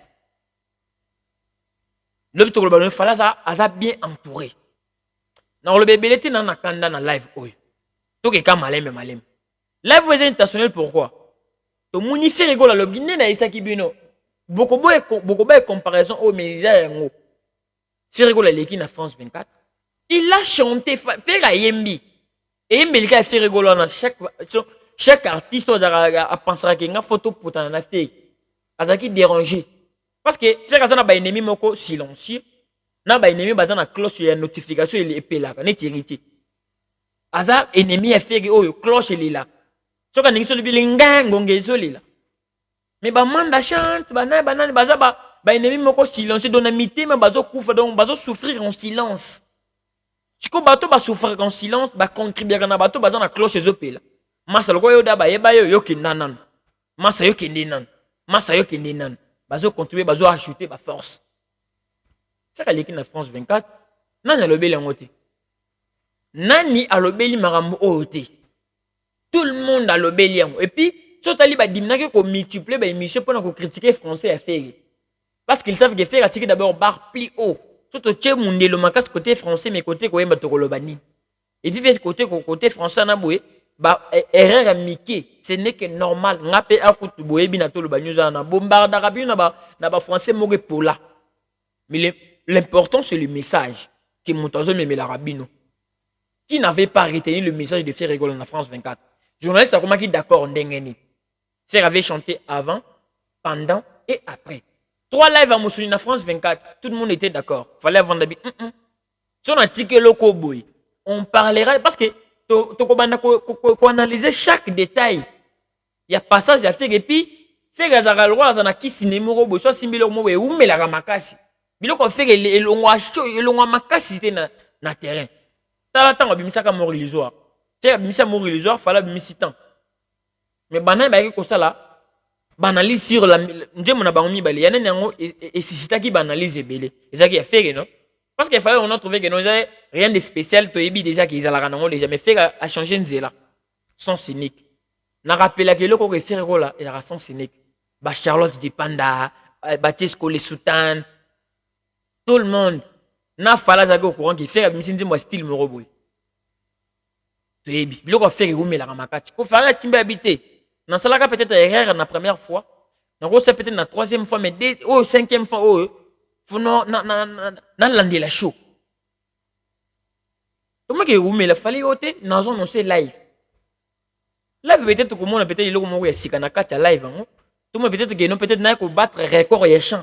[SPEAKER 3] Le bito le ballon fala ça a bien entouré. Na le bébé était na kanda na live oy. Tout est comme malem. Live was intentionnel pourquoi? To munifier rigolo le guiné na isaki bino. Beaucoup de comparaison au média yango. Faire rigolo l'équipe na France 24. Il a chanté faire à Yembi. Et Yembi il a fait rigolo na chaque artiste a pensé que nga photo pour t'en a fait. Azaki dérangé. Parce que faire ça na ba ennemi moko silencieux. Na ba ennemi baza na cloche ya notification il est là net hérité. Aza ennemi a fait oh cloche il est là. Soka ningi soli bilinga ngonge soli là. Mais ba manda chante banane baza ba ennemi moko silencieux donamité mais bazo kufa donc bazo souffrir en silence. Siko bato ba souffrir en silence ba contribuer na bato baza na cloche ezopela. Masa loko yo da ba yeba yo kindanan. Masa yo kindinan. Masa yo kindinan. Bazo contribuer bazo ajouter ba force. Faire l'équipe na France 24. Nani alobeli ngote. Nani alobeli marambo ote. Tout le monde a lobeli yango. Et puis so tali ba dimna ko multiplier ba émission pour na critiquer français à faire. Parce qu'ils savent que faire attirer d'abord barre plus haut. Surtout tché mundelo makas côté français mais côté ko yemba to kolobani. Et puis côté français na boye ba erreur à Mickey, ce n'est que normal. Ngape akutu boye bina to lobanyuza na bombarda rabi na ba français moge pola. Mais l'important c'est le message que Montazo me la rabino. Qui n'avait pas retenu le message de faire rigoler en France 24. Journaliste a remarqué d'accord ndengeni. Faire avait chanté avant, pendant et après. 3 lives à Moussouli en France 24. Tout le monde était d'accord. Fallait vendre d'habitude. Si on a tiqué le cowboy, on parlera parce que tu analyser chaque détail. Il y a passage à faire et puis faire à loi dans qui cinéma robo soit simbilo mo we ou mais la ramakasi. Bilo ko faire le longwa show le longwa makasi c'était na terrain. Tala temps bimisa ka mort illusoire. Faire bimisa mort illusoire fallait bimisi temps. Mais bana ba ko sala banalise sur la njemo na bango mibale yana nango et sisitaki banalise belé. Ezaki ya faire non? Parce qu'il fallait on a trouvé que non rien de spécial to ebi déjà qu'ils ala nango déjà mais faire a changer nzela. Sans cynique. Na rappela que loko ke faire là et la sans cynique. Ba Charlotte Dipanda, Batisco les Soutan, tout le monde. Na fala zago au courant qui fait bimisi moi style me roboy. To ebi biloko faire rumé la ramakati. Ko fala timba habiter. Dans cela peut-être erreur la première fois. Donc c'est peut-être la troisième fois mais dès oh cinquième fois oh faut non na lande la show. Comment que rumé la fallait ôter dans on c'est live. Live peut-être comment on peut-être le moment où il y a sikanakata live hein. Tout le monde peut-être que non peut-être n'a que battre record et chant.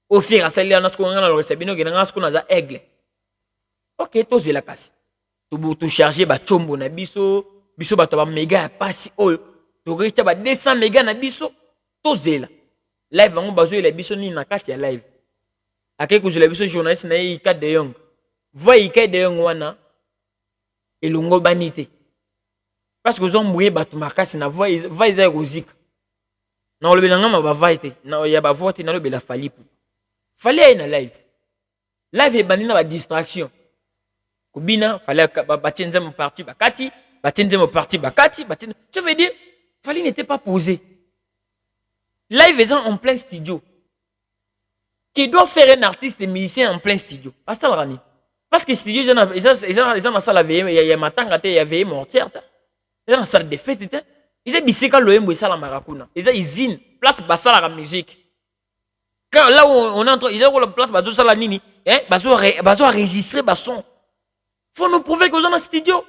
[SPEAKER 3] Au fur et à mesure qu'on a le sabino que qu'on a aigle. OK, to la casse. Tu charger ba chombo na biso ba to ba méga passi oh. Tu reçois ba 200 méga na biso to zela. Live on bazo la biso ni na kati ya live. Akay ko la biso journaliste na yi de Young. Voy de Young wana elongo banité. Parce que ont mouillé ba to makasi na voix za rosique. Na le belanga ba vaite na ya ba vote na le bela fali pou. Fallait na live. Live e banina ba distraction. Kubina fallait ba tienze mon parti ba kati, ba tienze mon parti ba kati, ba tienze. Je veux dire Fali n'était pas posé. Live est en plein studio. Qui doit faire un artiste et musicien en plein studio? Pas ça le rani. Parce que studio ils ont la salle à veiller, il y a matin il y a veillé mortière. Ils ont la salle de fête. Ils ont bisika loembo et ça la marakuna. Ils ont usine place bassa la musique. Quand là où on entre, ils ont la place basso sala nini, hein, basso enregistrer basson. Faut nous prouver que vous êtes en studio.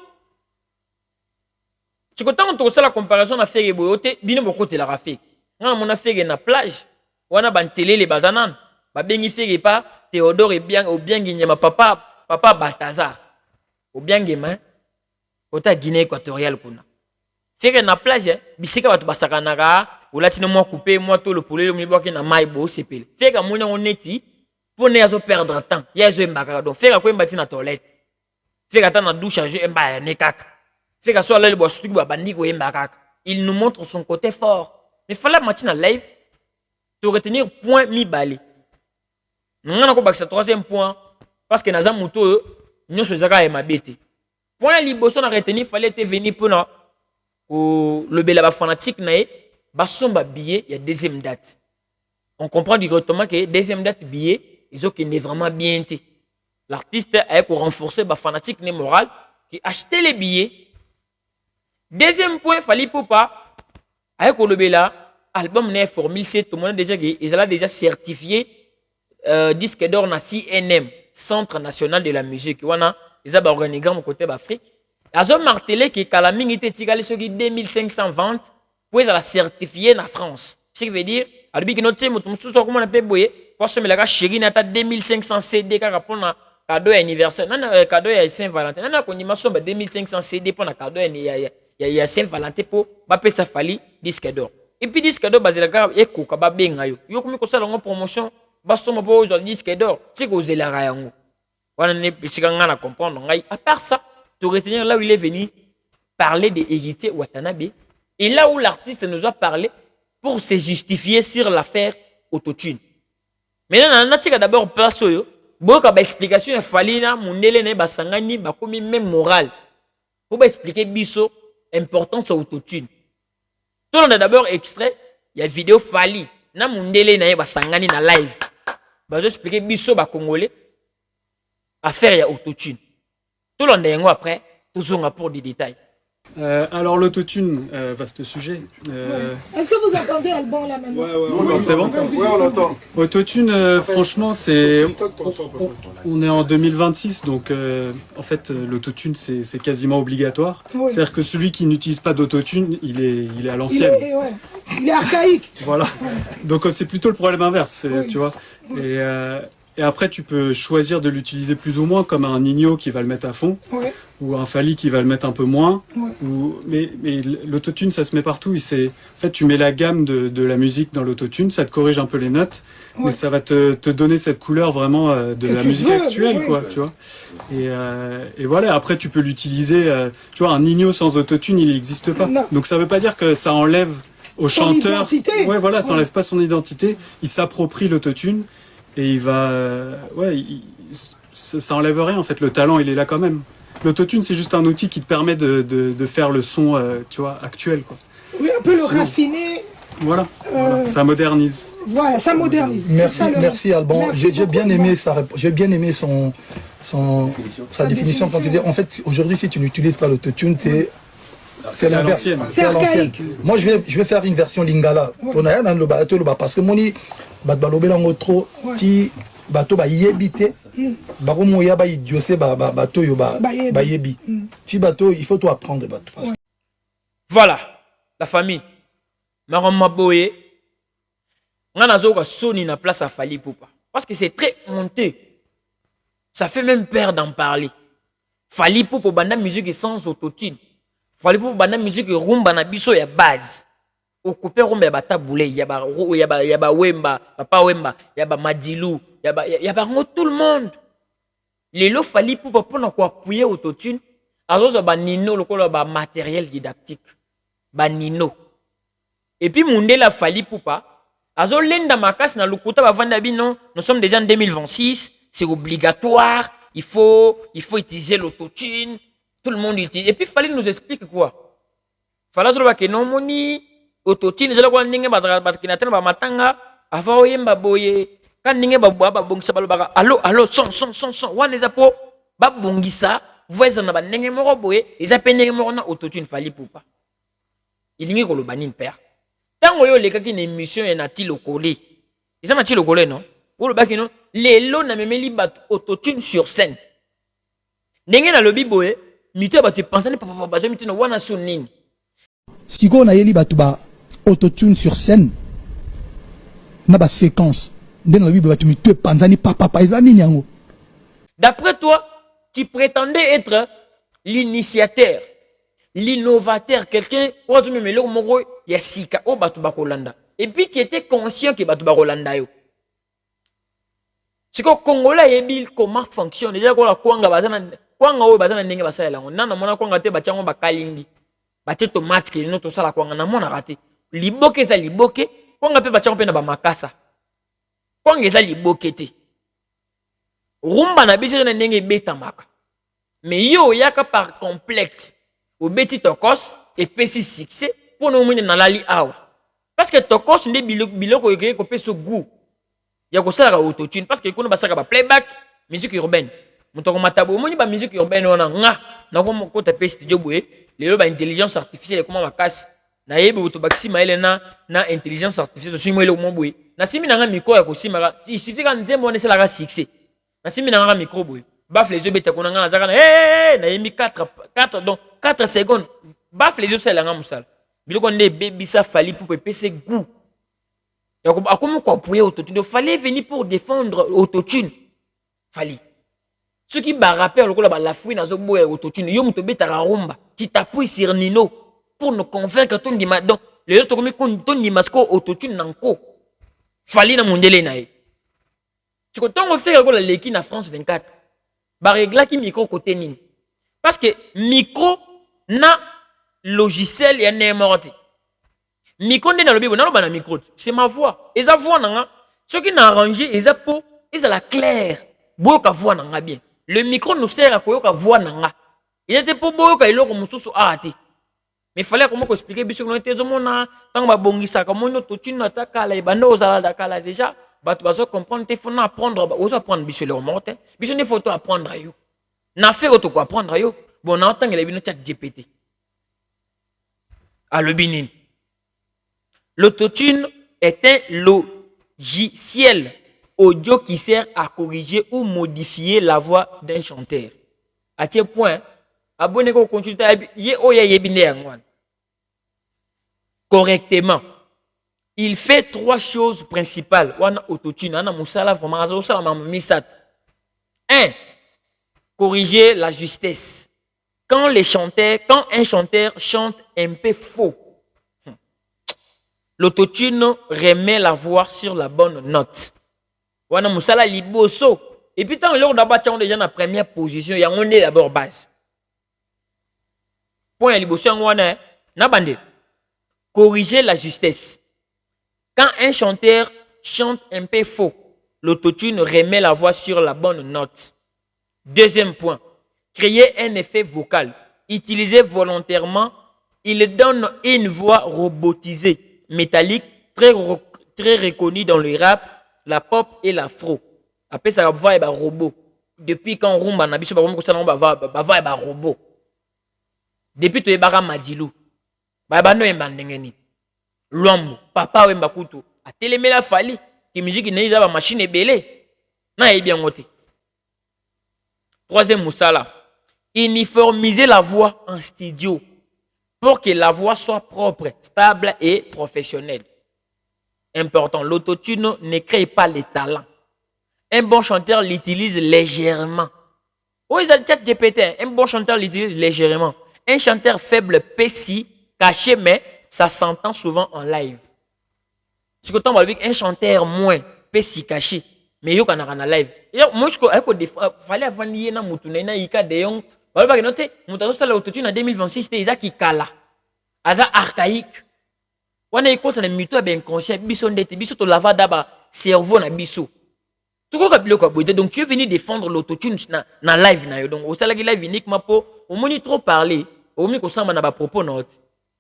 [SPEAKER 3] Si quand on fait la comparaison à faire boyote, bino bokote la rafé. On a fait na plage, on a ban télé les bazanan. Ba bengi fait pas Théodore et bien au bien ma papa Balthazar. Au bien gema, ota Guinée équatoriale kuna. Fait na plage, bisika batu basakanaka, ou latino moi coupé, moi tout le poulet, le milieu qui na maïbo sepel. Fait que mon on eti pour ne pas perdre temps. Ya zo mbaka donc fait que mbati na toilette. Fait que na douche changer mba ne kaka. Fait que soit là le boss tout bandi ko mbaka. Il nous montre son côté fort. Mais fallait matin live to retenir point mi balé. Ngana ko bakisa troisième point parce que naza muto nyonso zaka e mabete. Point liboso na retenir fallait te venir pour na le bela ba fanatique na e ba somba billet il y a deuxième date. On comprend directement que deuxième date billet ils ont qui n'est vraiment bien été. L'artiste a pour renforcer ba fanatique né moral qui acheter les billets. Deuxième point fallait pour pas avec le bela album né formule C tout le monde déjà ils ont déjà certifié disque d'or na CNM Centre National de la Musique wana ils ont organigramme côté d'Afrique. Ils ont martelé que Kalaming était tigale sur 2500 ventes pour la certifier en France. Ce qui veut dire à que notre team tout ça comment on peut boyer parce que la chérie n'a pas 2500 CD car pour un cadeau anniversaire non cadeau à Saint-Valentin non qu'on imagine 2500 CD pour un cadeau il y a Saint-Valentin pour baper sa fali disque d'or et puis disque d'or basé la car et koka ba benga yo comme ko sala en promotion basomo po aujourd'hui disque d'or c'est que la rayango wana ne pisika ngana comprendre ngai à part ça de retenir là où il est venu parler des héritiers Watanabe et là où l'artiste nous a parlé pour se justifier sur l'affaire autotune. Maintenant, on a d'abord place où beaucoup d'explications il fallait là mundele ne basangani bakomi même moral pour expliquer biso importance autotune. Tout le monde d'abord extrait il y a vidéo fali na mundele na basangani na live. Bazo expliquer biso ba congolais affaire il y a autotune. Tout le monde après, toujours pour des détails.
[SPEAKER 6] Alors l'autotune, vaste sujet.
[SPEAKER 2] Est-ce que vous entendez Alban là maintenant?
[SPEAKER 6] Ouais, c'est bon.
[SPEAKER 4] Ouais, on l'entend.
[SPEAKER 6] Autotune, franchement, c'est. On est en 2026, donc en fait, l'autotune, c'est quasiment obligatoire.
[SPEAKER 2] Oui.
[SPEAKER 6] C'est-à-dire que celui qui n'utilise pas d'autotune, il est à l'ancienne.
[SPEAKER 2] Il est archaïque.
[SPEAKER 6] Voilà. Donc c'est plutôt le problème inverse, tu vois. Et Et après, tu peux choisir de l'utiliser plus ou moins, comme un Nino qui va le mettre à fond,
[SPEAKER 2] Ouais.
[SPEAKER 6] ou un Fally qui va le mettre un peu moins.
[SPEAKER 2] Ouais.
[SPEAKER 6] Mais l'autotune, ça se met partout. En fait, tu mets la gamme de la musique dans l'autotune, ça te corrige un peu les notes, mais ça va te donner cette couleur vraiment de
[SPEAKER 2] Que
[SPEAKER 6] la
[SPEAKER 2] tu
[SPEAKER 6] musique
[SPEAKER 2] veux,
[SPEAKER 6] actuelle,
[SPEAKER 2] ouais.
[SPEAKER 6] quoi, tu vois. Et voilà, après, tu peux l'utiliser. Tu vois, un Nino sans autotune, il n'existe pas.
[SPEAKER 2] Non.
[SPEAKER 6] Donc, ça veut pas dire que ça enlève au
[SPEAKER 2] Son
[SPEAKER 6] chanteur.
[SPEAKER 2] identité.
[SPEAKER 6] Ouais, voilà, ça
[SPEAKER 2] Ouais.
[SPEAKER 6] enlève pas son identité. Il s'approprie l'autotune. Et il va... ça enlève rien, en fait. Le talent, il est là quand même. L'autotune, c'est juste un outil qui te permet de faire le son, tu vois, actuel, quoi.
[SPEAKER 2] Oui, un peu le
[SPEAKER 6] Sinon-
[SPEAKER 2] raffiner.
[SPEAKER 6] Voilà. Ça modernise.
[SPEAKER 2] Voilà, ça modernise. C'est
[SPEAKER 1] Merci,
[SPEAKER 2] ça, le-
[SPEAKER 1] merci Alban.
[SPEAKER 2] Merci
[SPEAKER 1] J'ai
[SPEAKER 2] beaucoup,
[SPEAKER 1] bien
[SPEAKER 2] Alban.
[SPEAKER 1] aimé j'ai bien aimé sa définition quand tu dis.
[SPEAKER 2] définition.
[SPEAKER 1] En fait, aujourd'hui, si tu n'utilises pas l'autotune, c'est
[SPEAKER 6] à
[SPEAKER 1] l'inverse.
[SPEAKER 6] l'ancienne.
[SPEAKER 2] C'est
[SPEAKER 1] à l'ancienne.
[SPEAKER 2] archaïque.
[SPEAKER 1] Moi, je vais faire une version lingala. On a un loba parce que moni balobela ngo trop ti bato ba yebite bako moya ba idiose bato yo ba yebi. Ti bato il faut tout apprendre bato.
[SPEAKER 3] Voilà, la famille. Marama Boye. On a Sony na place à Fally Poupa. Parce que c'est très honté. Ça fait même peur d'en parler. Fally Poupa banda musique sans autotune. Fally Poupa banda musique rumba na biso ya base. Au coupé rumba ya bataboulé, yaba Wemba, Papa Wemba, yaba Madilou, yaba tout le monde. Les lots Fally Poupa pour quoi appuyer autotune. Alors ba Nino le ba matériel didactique. Ba Nino. Et puis Mundela Fally Poupa. Azo lenda makas na lukuta ba vanda bino. Nous sommes déjà en 2026. C'est obligatoire. Il faut utiliser l'autotune. Tout le monde utilise. Et puis Fally nous explique quoi. Fally zo ba ke non moni autotune zela kwa ndenge ba kinatena ba matanga ava oyemba boye. Kan ndenge ba bongisa ba allo son wana eza po ba bongisa voix na ba ndenge moko boye eza pe ndenge moko na autotune Fally Poupa. Il n'y a pas de père. Tant que les gens qui ont une émission, ils ont le collé. Ils ont le collé, non? Ou le bac, non? Les lots n'ont même pas autotune sur scène. N'engé na lobby boé, mité ba te penser ne papa ba mité na wana son ning.
[SPEAKER 1] Si on a yeli bato ba autotune sur scène na ba séquence ndé na bibo bato mito panzani papa ezani nyango.
[SPEAKER 3] D'après toi, tu prétendais être l'initiateur, l'innovateur, quelqu'un, et puis tu étais conscient que Batu Rolanda yo. C'est que Congolais yebil comment fonctionne. Déjà quoi la kwanga bazana kwanga o bazana ndenge basala lango. Nana mona kwanga te bachango bakalingi. Bache tomate ki no to sala kwanga na mona raté. Liboke za liboke, kwanga pe bachango pe na ba makasa. Kwanga za liboke te. Rumba na biso na ndenge betamaka. Mais yo yaka par complexe. Au beti tokos et pesi succès pour nous mener dans la li awa. Parce que tokos n'est biloko yeke ko peso goût. Ya ko sala autotune parce que kono basaka ba playback musique urbaine. Mutoko matabo moni ba musique urbaine ona nga na ko ta pesi studio boye lelo ba intelligence artificielle comment ba casse na yebi to baxi maile na intelligence artificielle so mo mo boye. Na simi na nga micro ya ko simara il suffit quand nzembo ne sala ka succès. Na simi na nga micro boye. Baf les yeux bêta qu'on a na yemi 4 donc 4 secondes baf les yeux c'est la ngamusala biloko ne baby ça Fally pour pese goût ya ko akomo ko appuyer autotune fallait venir pour défendre autotune Fally ceux qui ba rappeur lokola ba la fouine nazo boya autotune yo muto beta rumba tu t'appuies sur Nino pour nous convaincre ton dima donc les autres comme ton dimasco autotune nanko Fally na mondele nae tu ko tongo faire ko la leki na France 24 ba régla qui micro côté nini parce que micro na logiciel ya nemorte micro ndé na lobi bona na micro c'est ma voix et sa voix nanga ce qui n'a arrangé et ça pour et ça la claire boyoka voix nanga bien le micro nous sert à koyoka voix nanga il était pour boyoka iloko mususu arrêté mais fallait comment expliquer biso no tezo mona tant ba bongisa ka mono to tuna ta kala e banda ozala da kala déjà bato bazo comprendre te faut apprendre ozo apprendre biso le remonte biso ne faut apprendre yo na fait auto ko apprendre yo bon na tangela bino chat GPT à le binin l'autotune est un logiciel audio qui sert à corriger ou modifier la voix d'un chanteur à tel point abonné ko consulter ye oya yebine yangwan correctement Il fait 3 choses principales. Wana autotune, ana musala vraiment azosala mamisat. 1. Corriger la justesse. Quand un chanteur chante un peu faux, l'autotune remet la voix sur la bonne note. Wana musala liboso. Et puis tant l'heure d'abord tu déjà en première position, il y a on est d'abord base. Point liboso wana na bande. Corriger la justesse. Quand un chanteur chante un peu faux, l'autotune remet la voix sur la bonne note. Deuxième point, créer un effet vocal. Utilisé volontairement, il donne une voix robotisée, métallique, très reconnue dans le rap, la pop et l'afro. Après ça, voix est un robot. Depuis quand rumba na biso ba voix est un robot. Depuis tu es bara madilou. Ba no emba ndengeni. Lombo, papa wemba kutu. A telemela fali. Ki musique ne isa ba machine ebele. Na e bien ngote. Troisième musala. Uniformiser la voix en studio. Pour que la voix soit propre, stable et professionnelle. Important. L'autotune ne crée pas les talents. Un bon chanteur l'utilise légèrement. Oh, ils ont chat GPT. Un bon chanteur l'utilise légèrement. Un chanteur faible peut s'y cacher, mais ça s'entend souvent en live. Si tu as un chanteur moins peut s'y cacher, mais il y a un live. Moi, je fallait avant lier na mutuna na ika de yon. Voilà pas que noter, mutano ça l'autotune en 2026 c'était Isa qui kala. Aza archaïque. Wana écoute na mito ben inconscient biso ndete biso to lava daba cerveau na biso. Tu crois que donc tu es venu défendre l'autotune na live na yo donc au salagi live uniquement pour au moni trop parler, au moni ko samba na ba propos note.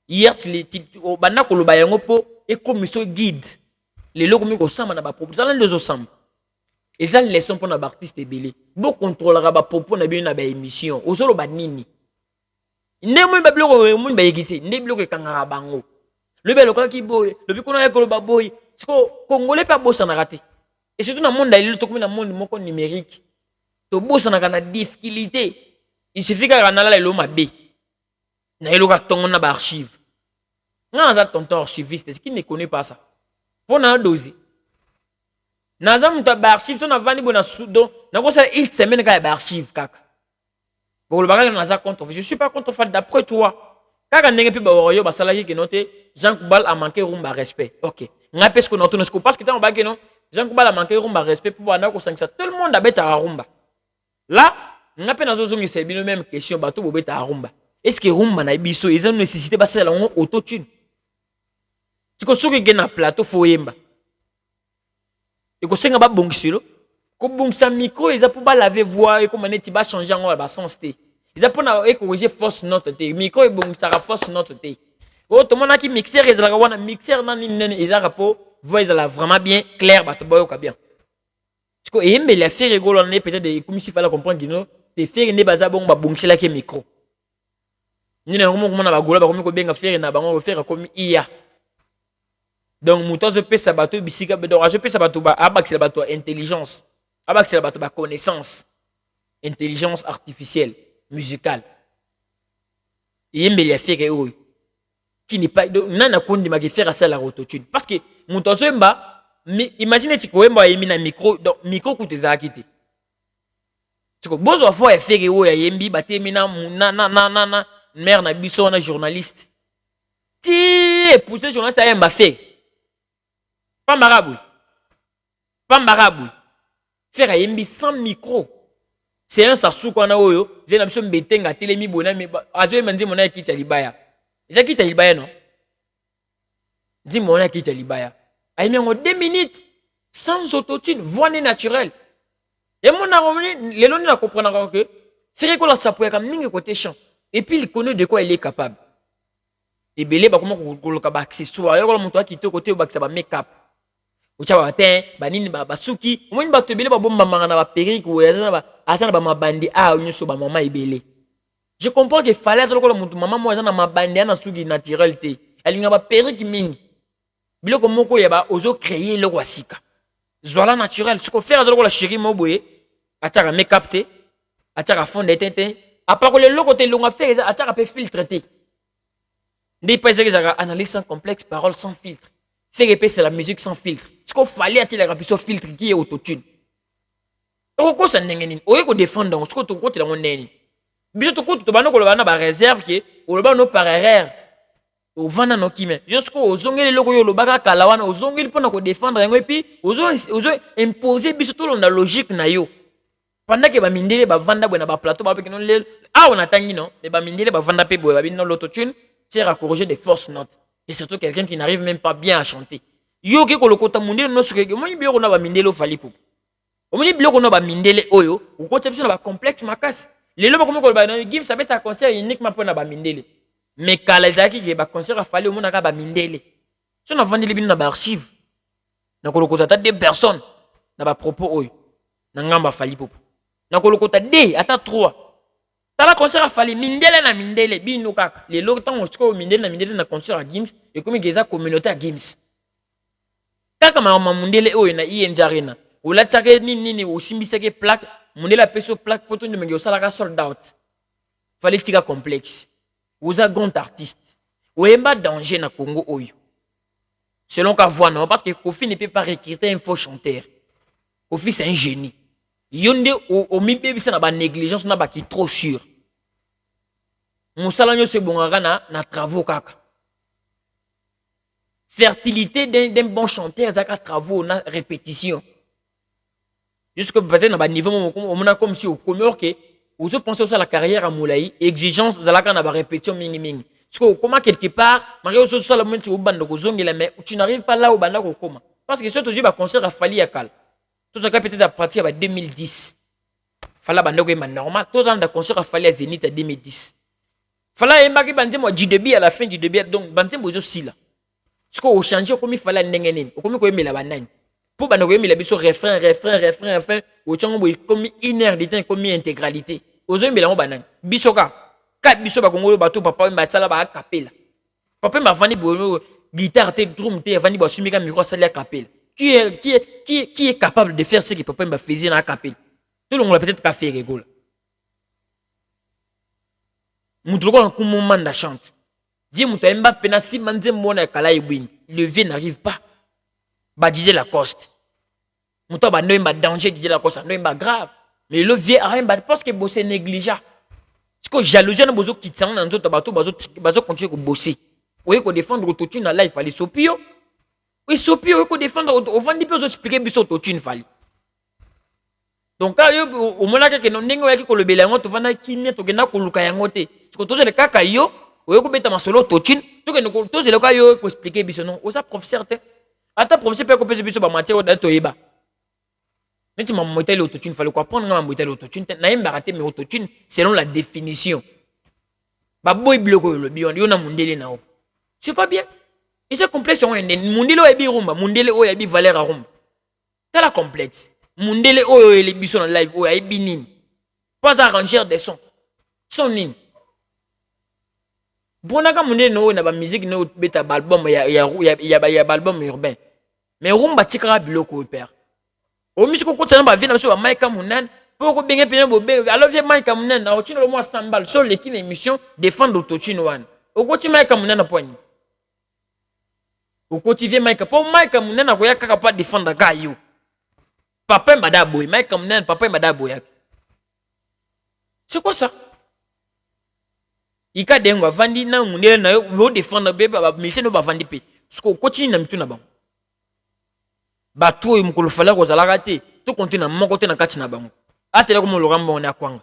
[SPEAKER 3] Hier tu banda ko loba yango po et comme guide. Les loko mi ko samba na ba propos. Ça l'un des samba. Et ça leçon pour na ba artiste belé. Bo contrôlera ba propos na bien na ba émission. Au solo ba nini. Ndemo ba bloko mo ba yekiti, ndé bloko kangara bango. Le bel local qui boy, le biko na ko ba boy. Siko congolais pas bossa na raté. Et surtout dans le monde, il y a un monde numérique. Tu as des difficultés. Il suffit que tu aies un archive. Tu as un archive. Tu as un archiviste qui ne connaît pas ça. Pour nous doser. Tu as un archive. Tu as un archive. Tu as un archive. Je ne suis pas contre. D'après toi, quand tu as un archive, Jean Koubal a manqué de respect. Ok. Parce que tu as un Jean Koubal a manqué de respect pour voir que tout le monde a bête à rumba. Là, on a pas la même question. Est-ce que rumba na biso ils ont nécessité passer la autotune? Tu sais que tu as un plateau foyemba. Et que tu as un bongissilo. Que bongissa micro ils ont pour laver voix et comment tu vas changer en bas sens té. Ils ont pour corriger fausse note té. Micro et bongissa fausse note té. Oh tout le monde a qui mixeur ils ont un mixeur nan ils ont rapport voix vraiment bien clair bah tu vois bien. Parce que mais les faire rigolo on est peut-être comme s'il fallait comprendre que non tes faire ne baza bon bah bongissé là qui micro. Ni na comment na bagola ba comme bien faire na bango faire comme IA. Donc mouton je peux ça bateau bisika donc je peux ça bateau ba abax la bateau intelligence. Abax la bateau ba connaissance. Intelligence artificielle musicale. Et mais les faire qui n'est pas nana kondi ma faire ça la autotune parce que mon tozemba imaginez tu koemba yemi na micro donc micro coûte za kiti tu ko bozo fo e faire o ya yembi batemi na mère na biso na journaliste ti pousser journaliste a yemba fait pas marabout faire yembi sans micro c'est un sassou ko na oyo vient na biso mbetenga telemi bona me azo menzi mona kiti alibaya. Ils ont quitté Libaya, non? Dis-moi, on a quitté Libaya. Il y a 2 minutes sans autotune, voix naturelle. Et mon arôme, les gens ne comprennent pas que c'est que la sapouille comme mingi côté chant. Et puis il connaît de quoi il est capable. Et belé, bah comment on a accessoire. Il y a mon toit qui te côté au bac ça va make-up. Ou tu vas atteindre, banini basuki. Au moins bah te belé bah bon maman na ba perruque ou azana ba mabandi ah on so ba maman ibelé. Je comprends qu'il fallait que maman moi na mabandi na sugi naturel te. Elle nga ba perruque mingi. Biloko moko ya ba ozo créer le wasika. Zola naturel. Ce qu'on fait azalo la chérie mo boye. Ataka make-up te. Ataka fond de teint. À part que le logo te longa fait ataka pe filtre te. Ndé pas que ça analyse sans complexe, parole sans filtre. Faire répéter c'est la musique sans filtre. Ce qu'il fallait attirer la rapidité filtre qui est autotune. Donc quoi ça n'engeni? Oye ko défendre ce que tu côté la monnaie. Biso to côté to bana ko bana ba réserve qui o ba no par erreur. O vana no kime. Jusqu'au ozongeli loko yo lo baka kala wana ozongeli pona ko défendre ngo et puis ozo imposer biso to la logique na yo. Pendant que ba mindele ba vanda bona ba plateau ba pe non le ah on attend non mais ba mindele ba vanda pe boy ba bin no l'autotune sert à corriger des fausses notes. Et surtout quelqu'un qui n'arrive même pas bien à chanter. Yo ke ko lokota mundele no suke mo nyi biloko na ba mindele fali pou. O moni biloko no ba mindele oyo, o ko tshebisa na ba complexe makasi. Lelo ba komi ko ba no give ça bet un concert uniquement pour na ba mindele. Mais kala ezaki ke ba concert a fali o mona ka ba mindele. Si on a vendu les bino na ba archive. Na ko lokota ta 2 personnes na ba propos oyo. Na ngamba fali pou. Na ko lokota 2 ata 3. Tala concert a fali mindele na mindele bino kaka. Lelo tango tsko mindele na concert a Gims et comme geza communauté a Gims. Kaka ma mundele oyo na INJ Arena. Ou la tchake nini ou simbiseke plaque mundele a peso plaque poto ndenge o salaka sold out. Fallait tika complexe. Vous êtes grand artiste. Ou emba danger na Congo oyo. Selon Kavoa non parce que Kofi ne peut pas recruter un faux chanteur. Kofi c'est un génie. Yonde au mibe bisa na ba négligence na ba ki trop sûr. Musala nyo se bongaka na travaux kaka. Fertilité d'un bon chanteur zaka travaux na répétition. Jusque peut-être na ba niveau on a comme si au commun que vous pensez aussi à la carrière à Moulaï, exigence zalaka na ba répétition minimum. Parce que comment quelque part, malgré aussi ça le moment tu au bando ko zongela mais tu n'arrives pas là au banda ko koma. Parce que surtout ba concert a fali à Kal. Tout ça peut-être à partir de 2010. Fala banda ko est normal. Tout ça dans concert a fali à Zénith à 2010. Fala embaki bande moi du début à la fin du début donc bande bozo si là. Parce que au changer comme il fallait ndengenen, comme ko emela banane. Pour banda ko emela biso refrain au tchango comme 1 heure de temps comme intégralité. Ozo emela mo banane. Biso ka 4 biso ba kongolo bato papa mba sala ba capella. Papa mba vandi bo guitare te drum te vandi ba sumika micro sala capella. Qui est capable de faire ce que papa mba faisait na capella? Tout le monde peut-être qu'à faire rigole. Moutouko na kumumanda chante. Dis mouta mba pena si manze mona kala ibwin. Le vieux n'arrive pas. Ba disait Lacoste. Mouta ba no mba danger disait Lacoste, no mba grave. Mais le vieux a rien parce que bosser négligeant. Parce que jalousie na bozo kitsan na nzoto bato bazo continuer ko bosser. Oye ko défendre autotune na live fallait sopio. Oui sopio ko défendre au vandi peut expliquer biso autotune fallait. Donc quand au mona que non ndenge yaki ko lobela yango to vanda kimia to gena ko luka yango te. Parce que to le kaka yo oye ko beta masolo autotune to ke no to le ka yo ko expliquer biso non. O sa professeur te. Ata professeur pe ko pese biso ba matière da to yeba. Neti ma moitelle autotune fallait quoi prendre ma moitelle autotune na yemba raté mais autotune selon la définition. Ba boy bloko le bion yo na mundele na o. C'est pas bien. Et c'est complexe on mundele o ebi rumba, mundele o ebi valeur rumba. C'est la complexe. Mundele o les biso na live o ebi nini. Pas arranger des sons. Son nini. Bonaka mundele no na ba musique no beta album ya album urbain. Mais rumba tikara biloko père. O misiko kotana ba vina biso ba Maika Munene pour ko benga pena bo be alors vie Maika Munene na otino le mois 100 balles sur l'équipe émission défendre autotune one. O koti Maika Munene poign. O koti vie Maika pour Maika Munene ko yakaka pas défendre ga yo. Papa mbada boy Maika Munene papa mbada boy. C'est quoi ça? Ika dengo vandi na munene na yo défendre be ba mission no ba vandi pe. Sko koti na mitu na ba. Bato mukolo fala ko zalaka te to continue moko te na kati na bango atela ko mo lorambo na kwanga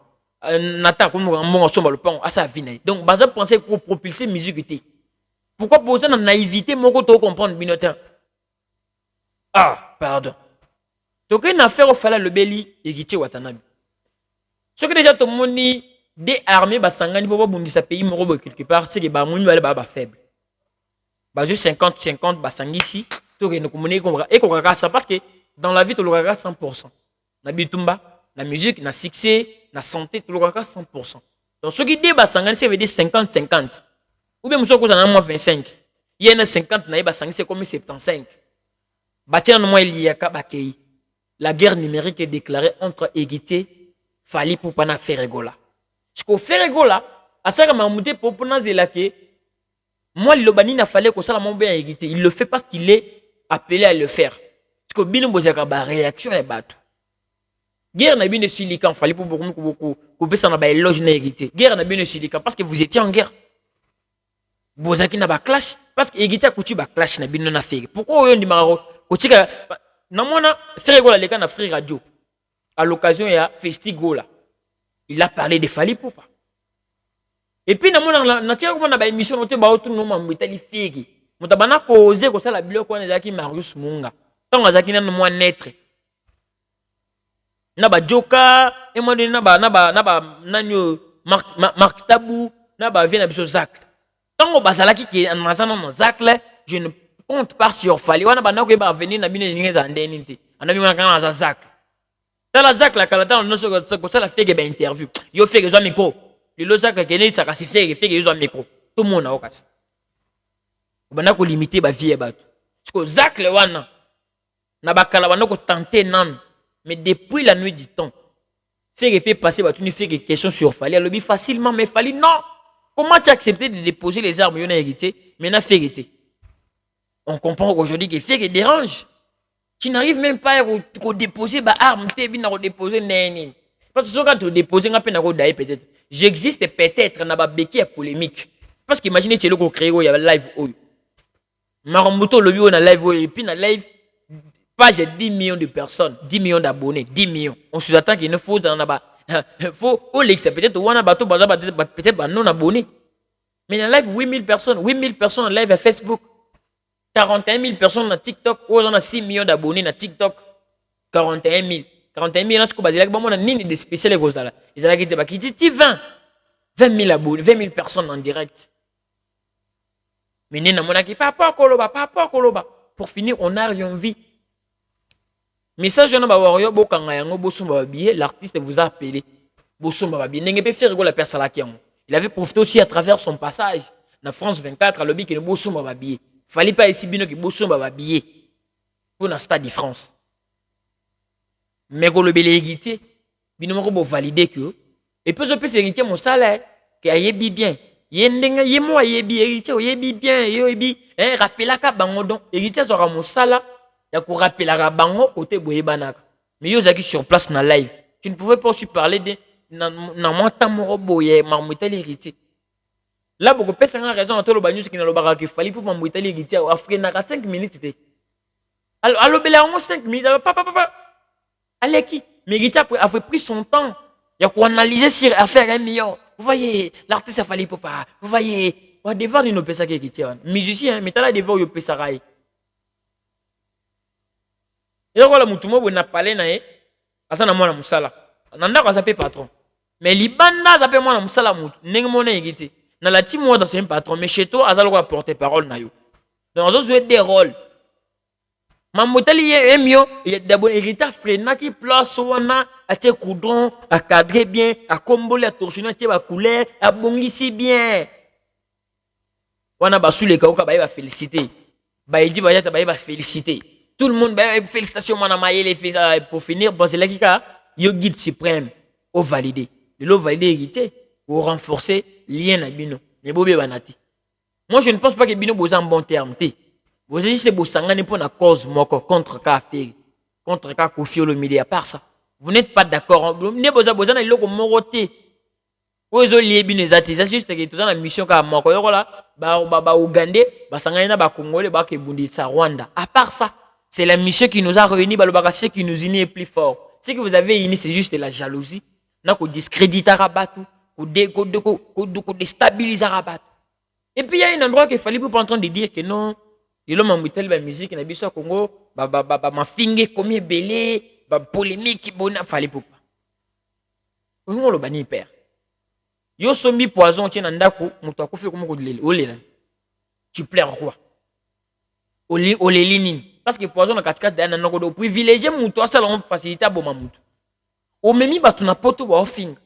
[SPEAKER 3] nata ko mo mbongo somba le pont asa vina donc baza penser ko propulser musique te pourquoi poser na naïveté moko to comprendre binotin ah pardon to que na faire au fala le beli Héritier Watanabe ce que déjà to moni des armées basangani pour bundisa pays moko quelque part c'est que ba moni ba faible ba 50-50 basangi ici et parce que dans la vie, tu l'auras 100%. Na bitumba, la musique, la succès, la santé, tu l'auras 100%. Donc, ce qui dit, ça veut dire 50-50. Ou bien, vous avez 25. Il y a 50, c'est comme 75. La guerre numérique est déclarée entre Héritier Fali pour pas faire rigola. Ce qu'on fait rigola, à ça, pour moi, il a fallu que ça, il le fait parce qu'il est appelé à le faire. Parce que bino bozaka ba réaction et bateau. Guerre n'a bien de silicon, fallait pour beaucoup couper ça dans ba éloge na hérité. Guerre n'a bien de silicon parce que vous étiez en guerre. Bozaki na ba clash parce que hérité a coutu ba clash na bino na faire. Pourquoi on dit maro kotika na mona frère gola leka na frère radio à l'occasion ya festigo là. Il a parlé de Fally Ipupa. Et puis na mona na tia ko na ba émission no te ba otu no mambitali fiki. Mutabana ko oser ko sala biloko na zaki Marius Munga. Tant azaki na mo naître. Na ba joka et moi na ba nanyo Marc Tabou na ba vient na biso Zak. Tant bazalaki ki anazana no Zak là, je ne compte pas sur Fally. Wana ba na ko ba venir na bino ninge za ndeni nti. Anabi mwana za Zak. Dans la Zak la kalata no so ko sala feke ba interview. Yo feke zo micro. Le Zak la kene ça ka se feke yo zo micro. Tout monde na okasi. Bana ko limiter ba vie ba tout. Parce que Zak le wana na bakala bana ko tenter nan mais depuis la nuit du temps faire peut passer ba tout ni fait des questions sur Fally le facilement mais Fally non. Comment tu as accepté de déposer les armes yon a hérité mais n'a fait hérité. On comprend aujourd'hui que fait dérange. Tu n'arrives même pas à déposer ba arme te bi na ko déposer neni. Parce que quand tu déposer nga pe na ko dai peut-être. J'existe peut-être na ba béki polémique. Parce qu'imaginez tu le ko créer il y a live oyo. Marombuto le bio na live et puis na live page 10 millions de personnes, 10 millions d'abonnés, 10 millions. On se attend qu'il ne faut dans faut Olex peut-être ou on a bateau peut-être non abonnés. Mais dans live 8000 personnes, 8000 personnes en live à Facebook, 41 000 personnes dans TikTok, ou on a 6 millions d'abonnés dans TikTok, 41 000. 41 000 ce que basé là bon on a ni des spéciales cause là. Ils allaient qui dit 20 000 abonnés, 20 000 personnes en direct. Mais nena monaki papa koloba. Pour finir on a rien vu. Message na ba wario bokanga yango bosumba babié, l'artiste vous a appelé bosumba babié. N'engé pas faire la personne là qui en. Il avait profité aussi à travers son passage dans France 24 à lobby que bosumba babié. Fallait pas ici bino que bosumba babié pour na stade de France. Mais ko le belégité bino mo ko valider que et puis je peux hériter mon salaire que ayebi bien. Yendenga yemo ayebi héritier ayebi bien yebi rappelaka bango donc héritier sera mon salaire. Il y a qu'on rappelle à Rabango côté Boyebanaka. Mais yo zaki sur place dans live. Tu ne pouvais pas aussi parler de dans mon temps boye marmouta l'héritier. Là beaucoup personne a raison entre le bagnou qui n'a le baraka Fally pour marmouta l'héritier Afrique n'a 5 minutes c'était. Alors bela 5 minutes papa. Allez qui l'héritier a pris son temps. Il y a qu'on analyser sur affaire 1 million. Vous voyez l'artiste a Fally Ipupa. Vous voyez on va devoir une pesa qui héritier. Musicien mais t'as la devoir yo pesa rai. Et voilà, mutumo na parlé na asa na mwana musala. Nanda ko zape patron. Mais libanda zape mwana musala mutu. Ndenge mona yigiti. Na la team moi dans c'est un patron mais chez toi azalo ko porter parole na yo. Donc on jouer des rôles. Mamutali emio d'abord hérita frena qui place wana atie coudron, à cadrer bien, à combler à torsionner tie ba couleur, à bongisi bien. Wana ba sous les kaoka ba féliciter. Ba dit ba féliciter. Tout le monde, félicitations, pour finir, c'est là qu'il y a le guide suprême au valider. De l'eau valider hérité pour renforcer lien à Bino. Moi, je ne pense pas que Bino est en bon terme. Vous avez dit que vous avez pour la cause contre Kafé, contre Kofi le milieu. À part ça, vous n'êtes pas d'accord. Vous n'êtes pas d'accord. Vous n'êtes pas d'accord. Vous avez dit que juste que la mission ka moko yola ba Ougandais, ba sangana ba Congolais, ba Kebundi sa Rwanda. À part ça, c'est la mission qui nous a réunis, ce qui nous unit est plus fort. Ce que vous avez uni, c'est juste la jalousie. N'a qu'au discréditer Rabatou, qu'au déstabiliser Rabatou. Et puis il y a un endroit qu'il fallait pas en train de dire que non, il a mis la musique na biso Congo, ma finge comme belé, polémique bona fallait pas. On le bani père. Yo sombi poison tient ndako, muto akufi comme ko dilele. Olé. Tu pleures quoi? Olé linini. Parce que poison na katikati da na ko privilégier muto asala on faciliter boma muto. O memi batu na poto ba ofinga.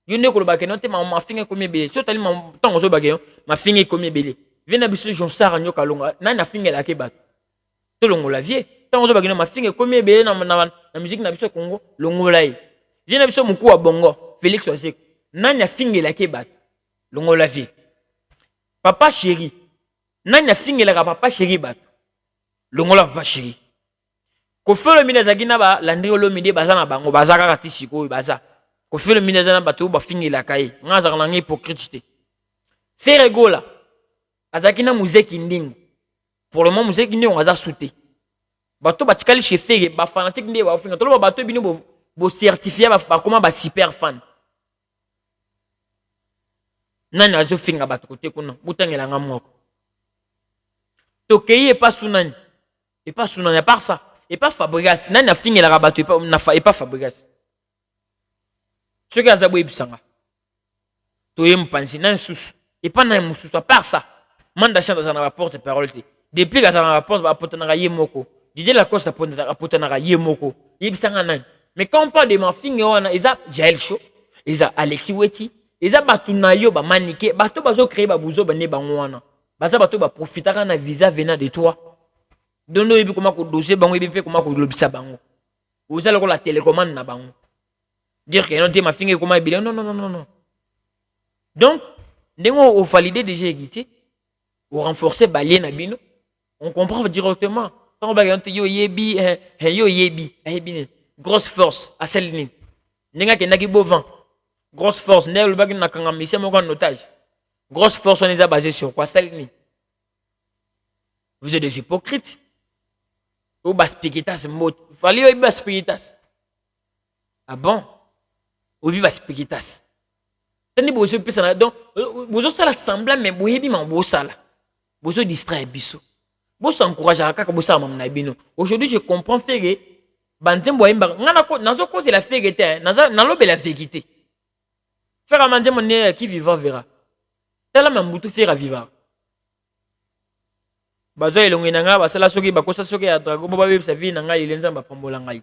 [SPEAKER 3] Yo ne ko ba ke note ma finga comme belé. So tali ma tango zo ba ke ma finga comme belé. Viens na biso Jean Sara nyoka longa na na finga la ke bat. To longo la vie. Tango zo ba ke ma finga comme belé na musique na biso Congo longo lai. Viens na biso muku wa bongo Félix Wasek. Nanya finge la kebat longo la vie. Papa chéri. Nanya finge la papa chéri bat. longola papa chéri Koffi Olomide azalaki na balandri Olomide baza na bango baza kaka ti sikoyo baza Koffi Olomide aza na bato oyo bafingelaka ye nga azalaka na nga hypocrite te Ferregola azalaki na Muzeki Ndingo pour le moment Muzeki Ndingo aza su te bato batikali chez Fere bafanatique nde baofinga toloba bato ebino bocertifie bakoma basuper fan nani azofinga bato kote kuna botangelanga moko tokei epa sunani à part ça epa Fabregas nani afingelaka bato epa Fabregas soki aza boyebisanga toye mopanzi nani susu epa nani mosusu à part ça manda chante aza na baporte parole te depuis aza na baporte bapotanaka ye moko Didier Lacoste apotanaka ye moko yebisanga nani mais quand on parle de mafinge wana eza Jael Show eza Alexis Weti eza bato na yo bamanike bato bazocreye babuzo bane bango wana baza bato baprofitaka na visa venant de toi dondo yebi koma ko dossier bango yebi pe koma ko lobisa bango oza lokola télécommande na bango dire que non te mafinge koma ebile non donc ndengo au valider déjà équité au renforcer balien na bino on comprend directement quand on va yo yebi grosse force à celle ni nenga kendaki bovin grosse force ne le baki na kanga mission moko en otage grosse force on est basé sur quoi celle ni vous êtes des hypocrites ou baspikitas mot fallait yo baspikitas ah bon ou bi baspikitas tani bozo pesa na donc bozo sala semblant mais boyebi man bo sala bozo distraire biso bozo encourager kaka bozo mam na bino aujourd'hui je comprends Fere bantembo yimba ngana ko nazo cause la vérité nazo nalobe la vérité faire amande mon qui vivant verra tala mambutu faire vivant bazo elongi nanga basala soki bakosa soki ya drago boba bebisa vie nanga ilenza bapambola ngai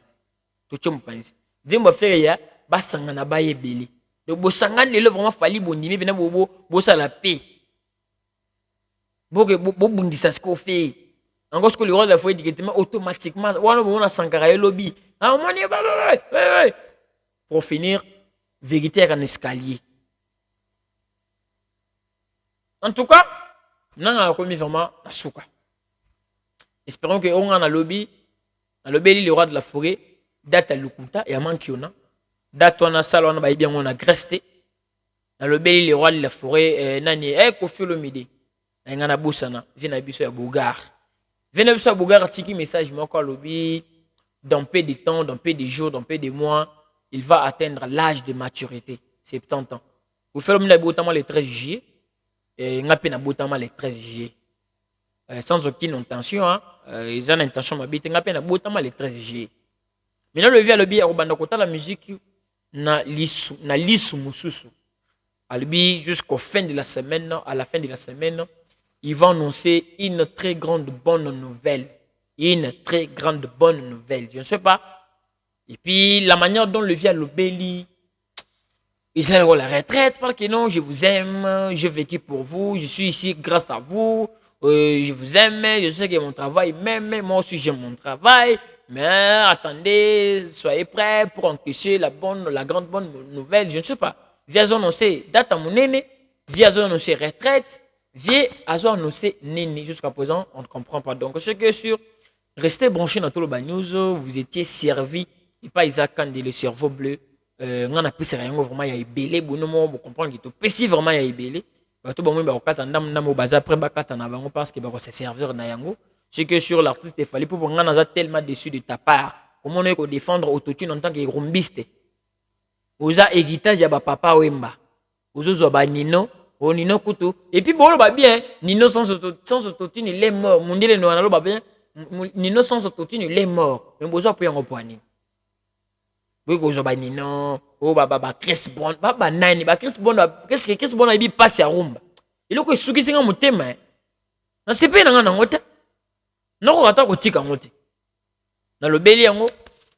[SPEAKER 3] to chomo panzi zembo Fere ya basanga na bayebeli donc bosangani lelo vraiment fali bondimi bena bo sala paix bo bundisa ce qu'on fait encore ce que le roi de la foi directement automatiquement on a sankara lobby pour finir vérité en escalier en tout cas non a commis vraiment la souka espérons que on a lobby le roi de la forêt date à Lukuta et à Mankiona date on a salon on a bien on a Greste dans le le roi de la forêt nani Koffi Olomide ngana busana vina biso ya Bogar vina biso ya Bogar tiki message moko lobby dans peu de temps dans peu de jours dans peu de mois il va atteindre l'âge de maturité 70 ans Koffi Olomide botama le 13 juillet et ngapi na botama le 13 juillet sans aucune intention ils ont intention mabite ngapi na botama le 13 juillet maintenant le via lobby akobanda kota la musique na lisu mususu albi jusqu'au fin de la semaine à la fin de la semaine ils vont annoncer une très grande bonne nouvelle je ne sais pas et puis la manière dont le via lobby ils ont la retraite parce que non je vous aime j'ai vécu pour vous je suis ici grâce à vous je vous aime je sais que mon travail même moi aussi j'aime mon travail mais attendez, soyez prêts pour encaisser la grande bonne nouvelle. Je ne sais pas. Via annoncé date à mon aîné, via annoncé retraite, via annoncé néné. Jusqu'à présent, on ne comprend pas. Donc, ce qui est sûr, restez branchés dans tout le News. Vous étiez servis. Et pas Isaac Kandé, le cerveau bleu. On a pu se rien vraiment. Il y a belé. Vous comprenez que tout vraiment il y a belé. Tout le monde va après parce que va se servir na yango. Ce que sur l'artiste, il fallait pour qu'on ait tellement déçu de ta part. Comment on est défendre autotune en tant que rumbiste. Oza héritage ya papa Wemba. Ozo ba Nino, o Nino Kutu. Et puis bon ba bien, Nino sans autotune il est mort. Mundele no analo ba bien. Nino sans autotune il est mort. Mais bozo peut en poani. Oui ozo ba Nino, o ba Chris Brown, ba nani, ba Chris Brown, qu'est-ce que Chris Brown a bi passe à rumba. Il ko suki singa mutema. Na sepe na ngana ngota. Non, on attend kotika ngote. Dans le béli yango,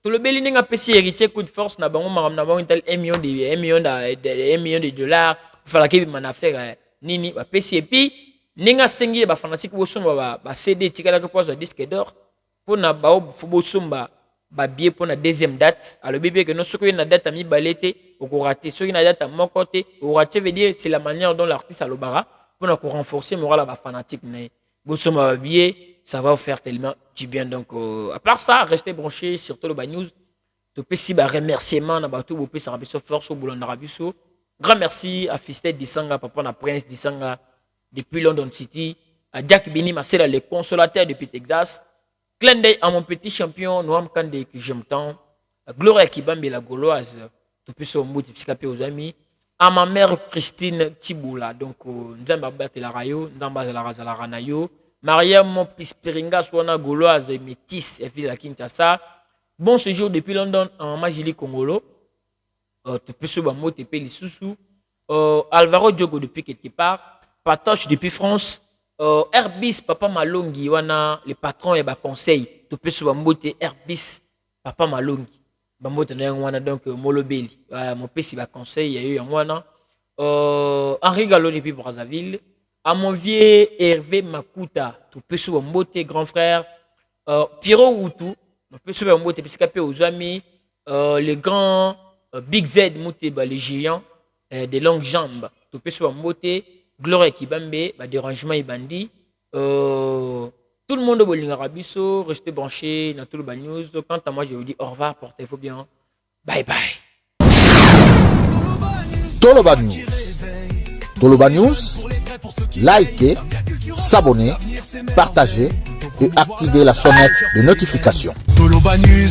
[SPEAKER 3] tout le béli n'inga pesi héritier coup de force na bango maram na bango tel 1 million de dollars. Il fallait que man affaire nini ba pesi et puis n'inga sengi ba fanatique bo somba ba CD tikala ko poste disque d'or pour na ba bo somba ba billet pour la deuxième date. Alors bébé que non ce que na date a mi balete au raté, ce qui na date à mon côté au raté veut dire c'est la manière dont l'artiste a le bara pour na renforcer moral ba fanatique na bo somba ba billet Ça va vous faire tellement du bien. Donc, à part ça, restez branchés sur Toloba News. Topesi ba remerciement na bato bo pesa biso force au boulot na biso. Grand merci à Fistet Disanga, papa na Prince Disanga depuis London City, à Jack Bini Marcel, le consolateur depuis Texas. Clin d'œil à mon petit champion Noam Kande que j'aime tant. Gloria Kibambe la Gauloise, topesi au mouti psikape aux amis. À ma mère Christine Tiboula, donc Nzamba Batela Rayo, Nzamba Zala Ranayo. Mariam Pispiringa Swana Gauloise métisse et ville de la Kinshasa. Bon séjour depuis London en Magili Congolo. Alvaro Diogo depuis quelque part. Patoche depuis France. Herbis Papa Malongi, wana le patron et le conseil. Topé Bambote Herbis Papa Malongi. Bambote wana donc Molobeli. Mon père va conseil, il y a eu un wana. Henri Gallo depuis Brazzaville. À mon vieux Hervé Makuta, topé Bambote grand frère. Pierrot Woutou. Aux amis, les grands Big Z Mouteba, les géants des longues jambes, Gloria Kibambe, dérangement et bandit. Tout le monde au Lingarabiso, restez branchés dans Toloba News. Quant à moi, je vous dis au revoir, portez-vous bien. Bye bye.
[SPEAKER 7] Toloba News. Toloba News, likez, s'abonner, partagez et activez la sonnette de notification.
[SPEAKER 5] Toloba News.